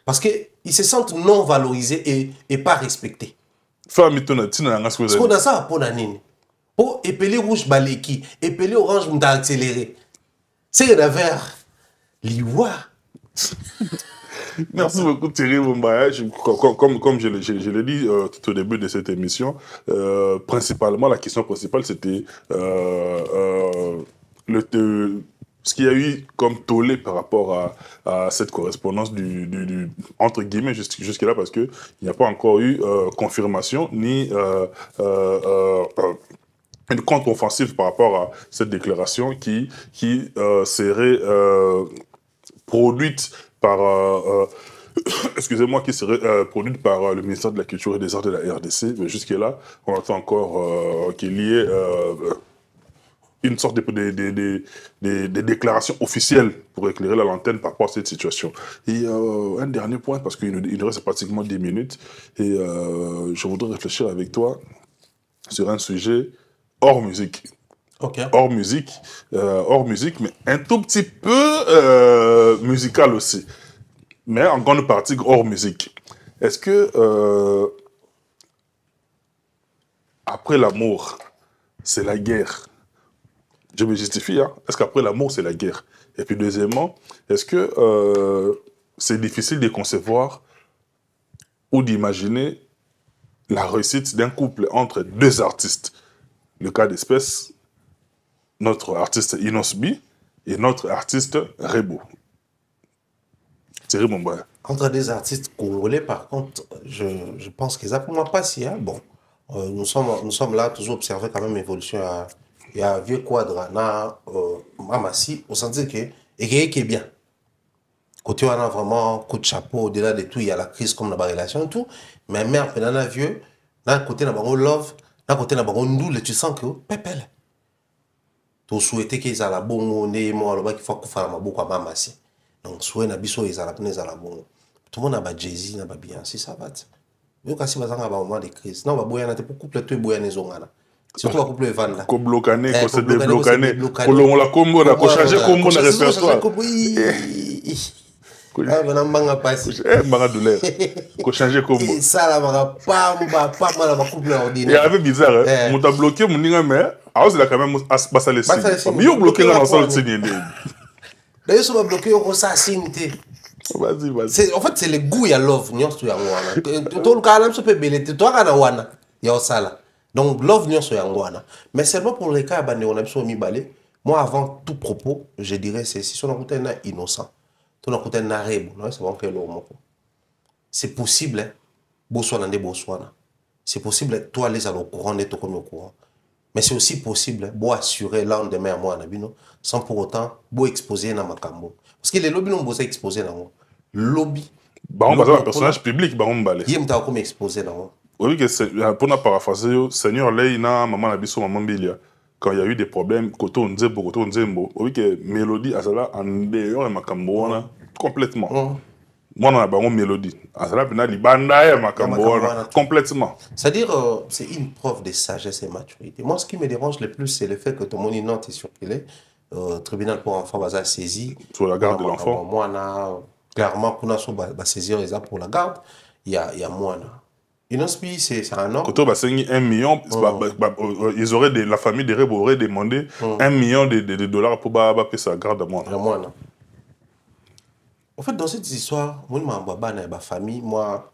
Parce qu'ils se sentent non valorisés et pas respectés. Ce qu'on a ça pour la nini. Pour épeler rouge baleki, épeler orange m'ta accéléré. C'est le vert. Liwa. Merci beaucoup Thierry Mumbaya. Comme je l'ai dit tout au début de cette émission, principalement la question principale c'était ce qu'il y a eu comme tollé par rapport à cette correspondance entre guillemets jusque-là, parce qu'il n'y a pas encore eu confirmation ni une contre-offensive par rapport à cette déclaration qui serait produite par... excusez-moi, qui serait produite par le ministère de la Culture et des Arts de la RDC. Mais jusque-là, on attend encore qu'il y ait... une sorte de déclaration officielle pour éclairer la lanterne par rapport à cette situation. Et un dernier point, parce qu'il nous reste pratiquement 10 minutes, et je voudrais réfléchir avec toi sur un sujet hors musique. Okay. Hors musique, mais un tout petit peu musical aussi. Mais en grande partie hors musique. Est-ce que après l'amour, c'est la guerre? Je me justifie, hein? Est-ce qu'après l'amour, c'est la guerre? Et puis deuxièmement, est-ce que c'est difficile de concevoir ou d'imaginer la réussite d'un couple entre deux artistes? Le cas d'espèce, notre artiste Inosbi et notre artiste Rebo. Thierry Mumbaya. Entre des artistes congolais, par contre, je pense que ça pour moi pas si. Hein? Bon, nous sommes là toujours observer quand même l'évolution. Il y a vieux quadra na Mamassi, on sent que et qui est bien. Côté on a vraiment coup de chapeau au-delà de tout, il y a la crise comme dans la relation et tout, mais mère pendant la vieux, d'un côté na bango love, d'un côté na bango ndoule, tu sens que pepele. Tu souhaitais qu'ils aient la bonne né moi le qu'il faut faire ma beaucoup à Mamassi. Donc souhait na biso ils aient la bonne. Tout le monde a ba Jay-Z na ba Beyoncé ça va. Yo kasi bazanga ba moment de crise. Non ba boya na te pour couple tout boya nezongana. Surtout à couple Evan là. Ko blocané, ko se déblocané, ko longo la combo na ko changer combo na répertoire. Ah bana mbanga passi. Mbanga douleur. Ko changer combo. Ça là mara pas mal ba couple ordinaire. Et avait bizarre hein. Mon t'a bloqué mon ninga mais ah c'est là quand même basa les signes. Mais yo bloqué là ensemble signe. D'ailleurs ça va bloquer au ça signe. Vas-y. En fait c'est le goût ya love nyonso ya wana. To le kana mso pe belete to kana wana. Ya sala. Donc, love n'y a pas. Mais seulement pour les cas, on a besoin de m'y moi, avant tout propos, je dirais c'est si on a coûté un innocent, on a coûté un arrêt, c'est bon que l'homme. C'est possible, hein, Botswana de Botswana. C'est possible, toi, les au courant, d'être comme au courant. Mais c'est aussi possible, beau assurer là, on demeure moi, sans pour autant, beau exposer dans ma cambo. Parce que les lobbies n'ont pas exposé dans moi. Lobby. Bah, on va un personnage public, bah, on va aller. Il y a comme exposé dans moi. Oui, pour ne paraphraser, Seigneur Leïna, maman Nabiso, maman Bilia, quand il y a eu des problèmes, côté on disait beaucoup, on disait mot. Oui, que Mélodie, à cela, en dehors, ma camboana, complètement. Moi, on a pas une mélodie. À cela, il y a des bandages, ma camboana, complètement. C'est-à-dire, c'est une preuve de sagesse et maturité. Moi, ce qui me dérange le plus, c'est le fait que ton mon note est circulé. Tribunal pour enfants va saisi. Sur la garde de l'enfant. Moi, clairement, pour nous saisir les pour la garde, il y a moi. Inosbi, c'est un homme. Quand on va signer 1 million, ils auraient la famille des Rebo aurait demandé 1 million de dollars pour payer sa garde à moi. En fait, dans cette histoire, moi, ma famille, moi,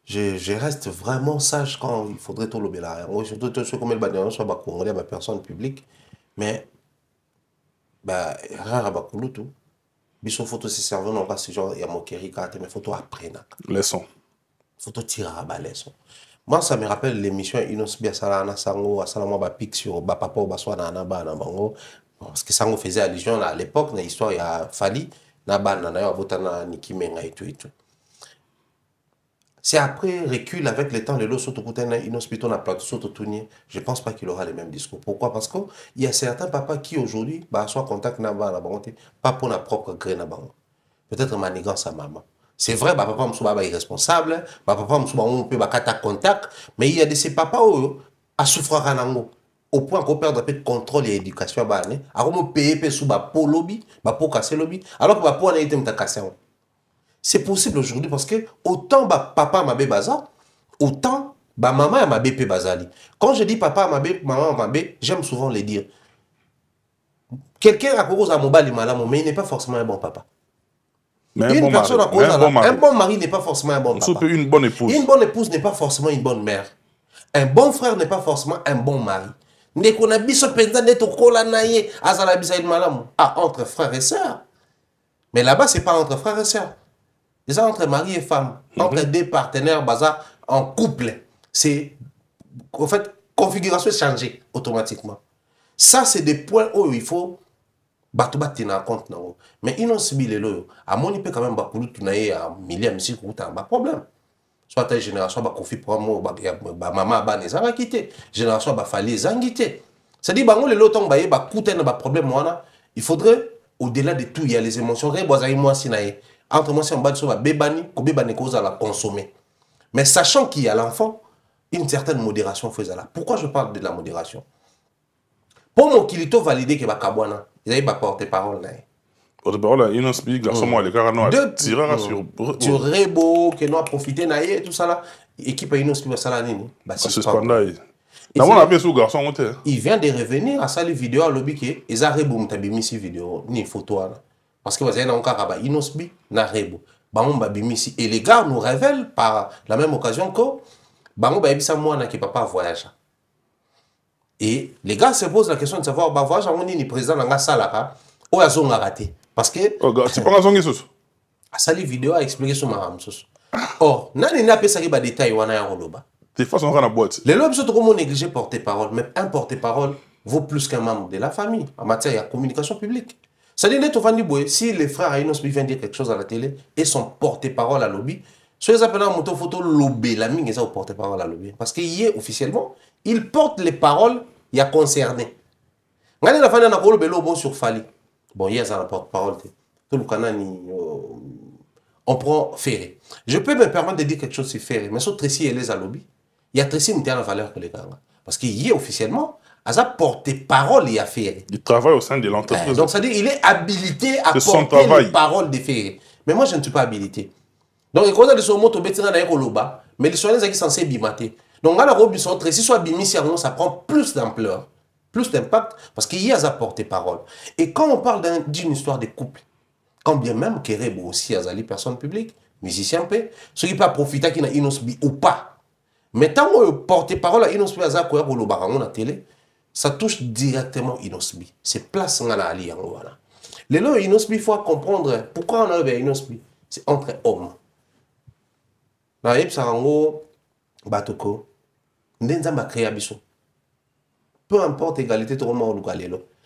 je reste vraiment sage quand il faudrait tout le béla. Surtout ceux comme le badin, soit congolais, personne publique, mais rare à tout. Biso photo se servent non pas ce genre il y a mon kérika mais photo après na. Leçon. Photo tirer à balèson. Moi, ça me rappelle l'émission Inosbi Salana Sango, Salama Bapik sur Bapapa ou Baswana Anaba Bango. Parce que Sango faisait allusion à l'époque, dans l'histoire, il y a Fali. na bana na yo abotana nikimenga et tout et tout. C'est après recul avec le temps, le lot surtout quand il hospital na plateau surtout tourner, je pense pas qu'il aura les mêmes discours. Pourquoi? Parce que il y a certains papas qui aujourd'hui bah soit contact na ba pas pour la propre graine na bango. Peut-être manigance à maman. C'est vrai, bah papa msouba ba irresponsable, bah papa msouba on peut ba kata contact, mais il y a de ces papas à souffrir nango au point qu'on perd un peu de contrôle et éducation ba né, a comme payer pe sous ba po lobby, ba po casser lobby, alors que ba po na été mta casser. C'est possible aujourd'hui parce que autant bah, papa m'a bé baza, autant bah, maman m'a bé pe bazali. Quand je dis papa m'a bé, maman m'a bé, j'aime souvent le dire. Quelqu'un à cause à mon bali malam, mais il n'est pas forcément un bon papa. Mais Une personne à cause un bon mari n'est pas forcément un bon papa. Surtout une bonne épouse. Une bonne épouse n'est pas forcément une bonne mère. Un bon frère n'est pas forcément un bon mari. Ah, entre frères et sœurs. Mais là-bas, ce n'est pas entre frères et sœurs. C'est entre mari et femme, entre deux partenaires basés en couple. C'est, en fait, configuration changée automatiquement. Ça, c'est des points où il faut battre en compte. Mais ils n'ont subi les lois. À mon niveau, quand même, il y a un millier de musiques, il y a un problème. Soit ta génération, il confie pour moi, maman, les a quitté. Génération, il fallait les a quitté. C'est-à-dire, les lois, problème, il faudrait, au-delà de tout, il y a les émotions. Entre moi, si on bat sur la bébani, qu'on la consommer. Mais sachant qu'il y a l'enfant, une certaine modération faisait là. Pourquoi je parle de la modération? Pour mon kilito validé que Bakabwana, il y a pas porte-parole là. Porte-parole, il y a un speak, garçon, moi, les gars, non, tirera sur. Tu rebo, que nous a profité, naïe, tout ça là. Équipe à une speak, ça là, nini. C'est scandale. D'abord, on a bien sous garçon, il vient de revenir à ça, les vidéos à l'objet que, ils ont rebo, m'tabimi si vidéo, ni photo là. Parce que vous avez encore un inosbi, na rebo. Et les gars nous révèlent par la même occasion que Bango Baïbisa Mouana qui papa voyage. Et les gars se posent la question de savoir, bah voyage, on est ni président dans la salle, ou à zone raté. Parce que. Oh, tu prends la zone sous. À ça, les vidéos a expliqué sur ma rame sous. Or, nani n'a pas ça qui va détailler wana ya roloba. Des fois, on rentre dans la boîte. Les lobes sont trop négligés porte-parole, mais un porte-parole vaut plus qu'un membre de la famille en matière de communication publique. C'est-à-dire, si les frères à Inos viennent dire quelque chose à la télé et sont porte-parole à lobby, ceux qui appellent un moto photo lobby, la mine est au porte-parole à lobby. Parce qu'il y est officiellement, il porte les paroles, il y a concerné. Regardez la fin de la parole, bon sur Fali. Bon, il y a un porte-parole. Tout le canal, on prend Ferré. Je peux me permettre de dire quelque chose sur Ferré, mais sur Tracy et les à lobby, il y a Tracy qui a la valeur que les gars. Parce qu'il y est officiellement, à porte-parole et à Ferré. Il travaille au sein de l'entreprise. Donc, c'est-à-dire qu'il est habilité à porter les paroles de Ferré. Mais moi, je ne suis pas habilité. Donc, quand on a des motos, mais les soignants sont censés bimater. Donc, on a des sont très, si soit bimisi, ça prend plus d'ampleur, plus d'impact, parce qu'il y a à porter-parole. Et quand on parle d'une histoire de couple, quand bien même Kerebo aussi a des personnes publiques, musiciens, ceux qui peuvent profiter qui n'a inosbi ou pas. Mais tant que porte-parole à inosbi à Zakoya pour le baron à la télé, ça touche directement Inosbi. C'est place dans la alliance. Les lois Inosbi, il faut comprendre pourquoi on a eu Inosbi. C'est entre hommes. Dans les Psarango, Batoko, Ndenzamba créé Abisso. Peu importe égalité, tout le monde a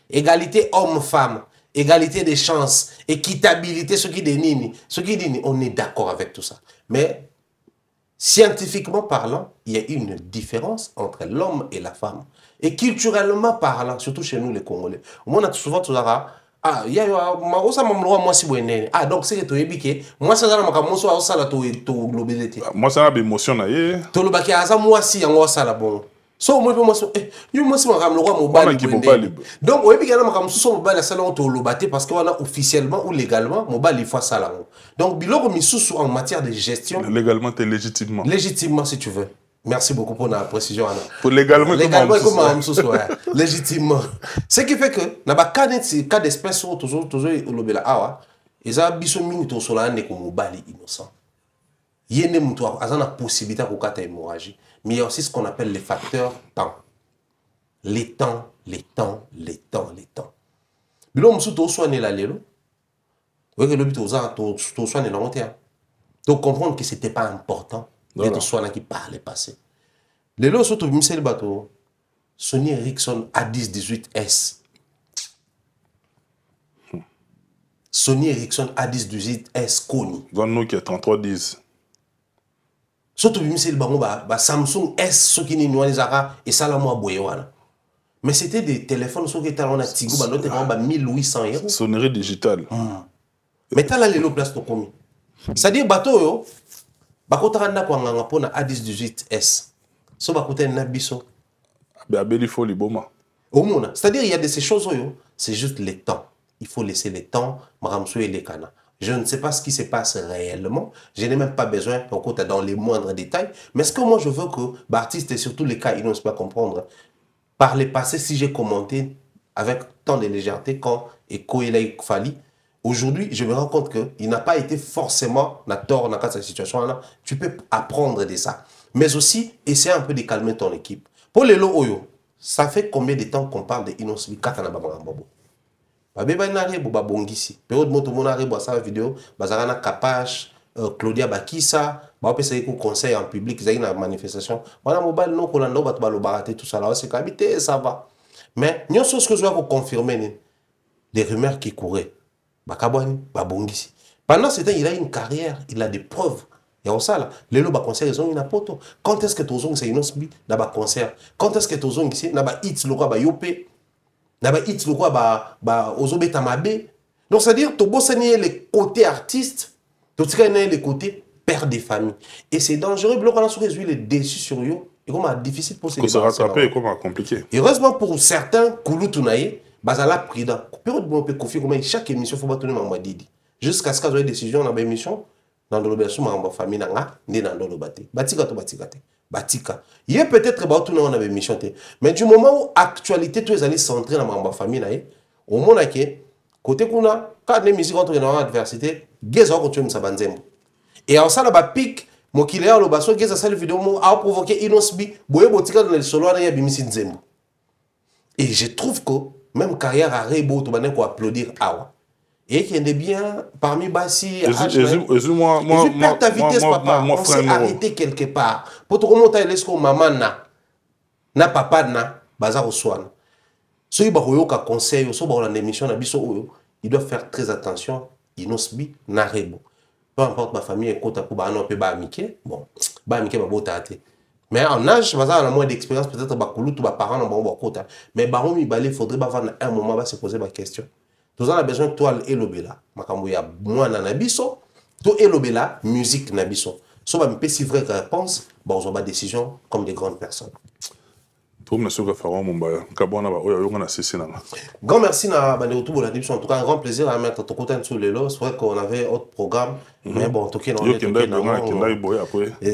égalité homme-femme, égalité des chances, équitabilité, ce qui dénine, on est d'accord avec tout ça. Mais scientifiquement parlant, il y a une différence entre l'homme et la femme. Et culturellement parlant, surtout chez nous les Congolais, on a souvent tout ça. Ah, il y a moi si bonne. Ah, donc c'est que tu es biqué. Moi ça dans ma moso à ça là to globalité. Moi ça a des émotions là. To le baquet à ça moi si en ça là bon. So moi moi moi si ma le roi mobile. Donc oui biqué na ma moso mobile ça là to le baté parce qu'on a officiellement ou légalement mobile il faut ça là. Donc biloko misusu en matière de gestion. Légalement et légitimement. Légitimement si tu veux. Merci beaucoup pour la précision, Anna. Pour légalement, légitimement. Ce qui fait que, dans le cas d'espèce, toujours, ils ont besoin de se faire innocent. Il y a une possibilité de hémorragie. Mais il y a aussi ce qu'on appelle les facteurs temps. Les temps. Bilo msu to soigner la lelo. Oui que l'hôpital to soigner la honte. Donc comprendre que c'était pas important. Et tout soit qui parlait passé. Les lots sont au Michel Bateau. Sony Ericsson A10-18S. Sony Ericsson A1018S Koni. Nous qui est 3310. Surtout c'est le bango Samsung S sokini nuanizara et ça la moi boyewana. Mais c'était des téléphones qui étaient en Tigo, bah 1800 €. Sonnerie digitale. Mais t'as là les lots place to komi. C'est-à-dire bateau yo, bakota randa kwa nganga pona A1018S. So bakota na biso. Abeli foli boma. Au monde. C'est-à-dire il y a de ces choses yo, c'est juste le temps. Il faut laisser le temps, maramso et les cana. Je ne sais pas ce qui se passe réellement. Je n'ai même pas besoin d'entrer dans les moindres détails. Mais ce que moi je veux que l'artiste et surtout les cas, ils n'osent pas comprendre. Par le passé, si j'ai commenté avec tant de légèreté quand Eko Elay Fali, aujourd'hui, je me rends compte qu'il n'a pas été forcément la tort dans cette situation-là. Tu peux apprendre de ça. Mais aussi, essayer un peu de calmer ton équipe. Pour les lots Oyo, ça fait combien de temps qu'on parle de Inosbi Katana Babangabo? Babeba Narebo Babongisi. Période Motomo Narebo, ça vidéo, Bazarana Kapache, Claudia Bakissa, bah on peut conseil en public, ils ont une manifestation. Voilà, mobile non qu'on a le baraté tout ça là, c'est qu'habiter ça va. Mais il y a une chose que je dois confirmer, des rumeurs qui couraient. Bakabouani, Babongisi. Pendant ce temps, il a une carrière, il a des preuves. Il y a ça là. Les lots concert, ils ont une apoto. Quand est-ce que tu as c'est une osbi dans le concert? Quand est-ce que tu as ici dans le hits le roi yopé, dans le hits le roi ozobe tamabe. Donc c'est à dire tu bosses les côtés artistes, tu les côtés père des familles. Et c'est dangereux, quand on a résoudre les déçus sur eux, et comment difficile pour ces se rattraper et comment compliqué. Heureusement pour certains, Kouloutunaye, Bazala prudent. Chaque émission, il faut pas tourner en Didi. Jusqu'à ce qu'il y ait une décision dans l'émission, dans le berceau, dans la famille, dans le bâti. Batika to batika. Batika. Il y a peut-être que nous avons une émission. Mais du moment où l'actualité, tu es allé centrer dans la famille, au moment où, côté qu'on a, quand les musiques rentrent dans l'adversité, Geza continue sa banzembo. Et en ça, là, pic, mon killer, le basso, Geza, ça, le vidéo, a provoqué Inosbi, Boye Botika dans le solo, il y a Bimisi Nzembo. Et je trouve que, même carrière à Rebo, tu vas applaudir Awa. Et qu'il y a bien, parmi Bassi, moi, perds ta vitesse, papa. On s'est arrêté quelque part. Pour te remonter à l'esco, maman, na papa, na, bazar au soin. Ceux qui ont un conseil, ceux qui ont une émission, ils doivent faire très attention. Inosbi, na Rebo. Peu importe ma famille, écoute, pour un peu bamiqué, bon, bamiqué, ma beau tâté. Mais en âge, on a moins d'expérience, peut-être que les parents ont beaucoup de temps. Mais il faudrait avoir un moment se poser ma question. Nous avons besoin de toi et l'obéla. Je suis moi nabiso, toi et l'obéla, musique nabiso. Si on a une vraie réponse, on a une décision comme des grandes personnes. Grand merci à en tout cas un grand plaisir à mettre ton côté sur les lots. C'est vrai qu'on avait autre programme, mais bon, en tout cas,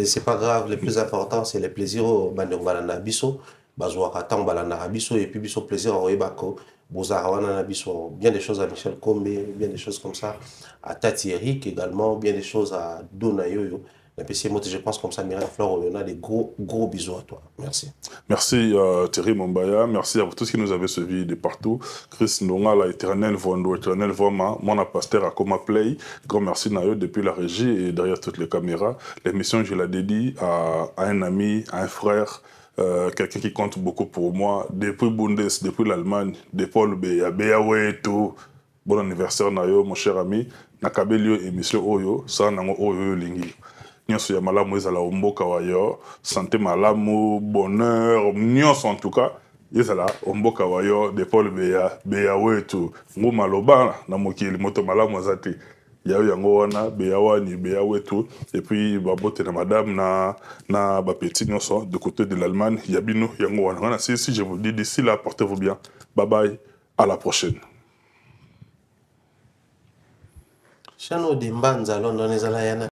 c'est pas grave. Le plus important, c'est le plaisir au Bandongbalana Bisso, Bazoakatan Balana Bisso, et puis Bisso plaisir au Ebako, Bozarawana Bisso, bien des choses à Michel Kombe, bien des choses comme ça, à Tati Eric également, bien des choses à Donayoyo. Je pense comme ça, Mireille Flore, on a des gros bisous à toi. Merci. Merci Thierry Mombaya, merci à tous qui nous avez suivis de partout. Chris Ndonga, l'éternel Vondo, éternel Voma, mon pasteur à Coma Play. Grand merci Nayo depuis la régie et derrière toutes les caméras. L'émission, je la dédie à un ami, à un frère, quelqu'un qui compte beaucoup pour moi. Depuis Bundes, depuis l'Allemagne, depuis Paul Beya, Beyawe et tout. Bon anniversaire Nayo, mon cher ami. Nakabelio émission Oyo, ça nango Oyo Lingi. Nyonso ya malamu ezala omboka wa yo, santé malamu, bonheur, nyonso en tout cas, ezala omboka wa yo de Paul Beya wetu. Ngo maloba na mokili moto malamu azati. Ya yango wana Beya wani Beya wetu et puis babote na madame na ba petit nyonso de côté de l'Allemagne, yabino yango wana. Si je vous dis d'ici là, portez-vous bien. Bye bye, à la prochaine. Chano de Mbanza London ezala yana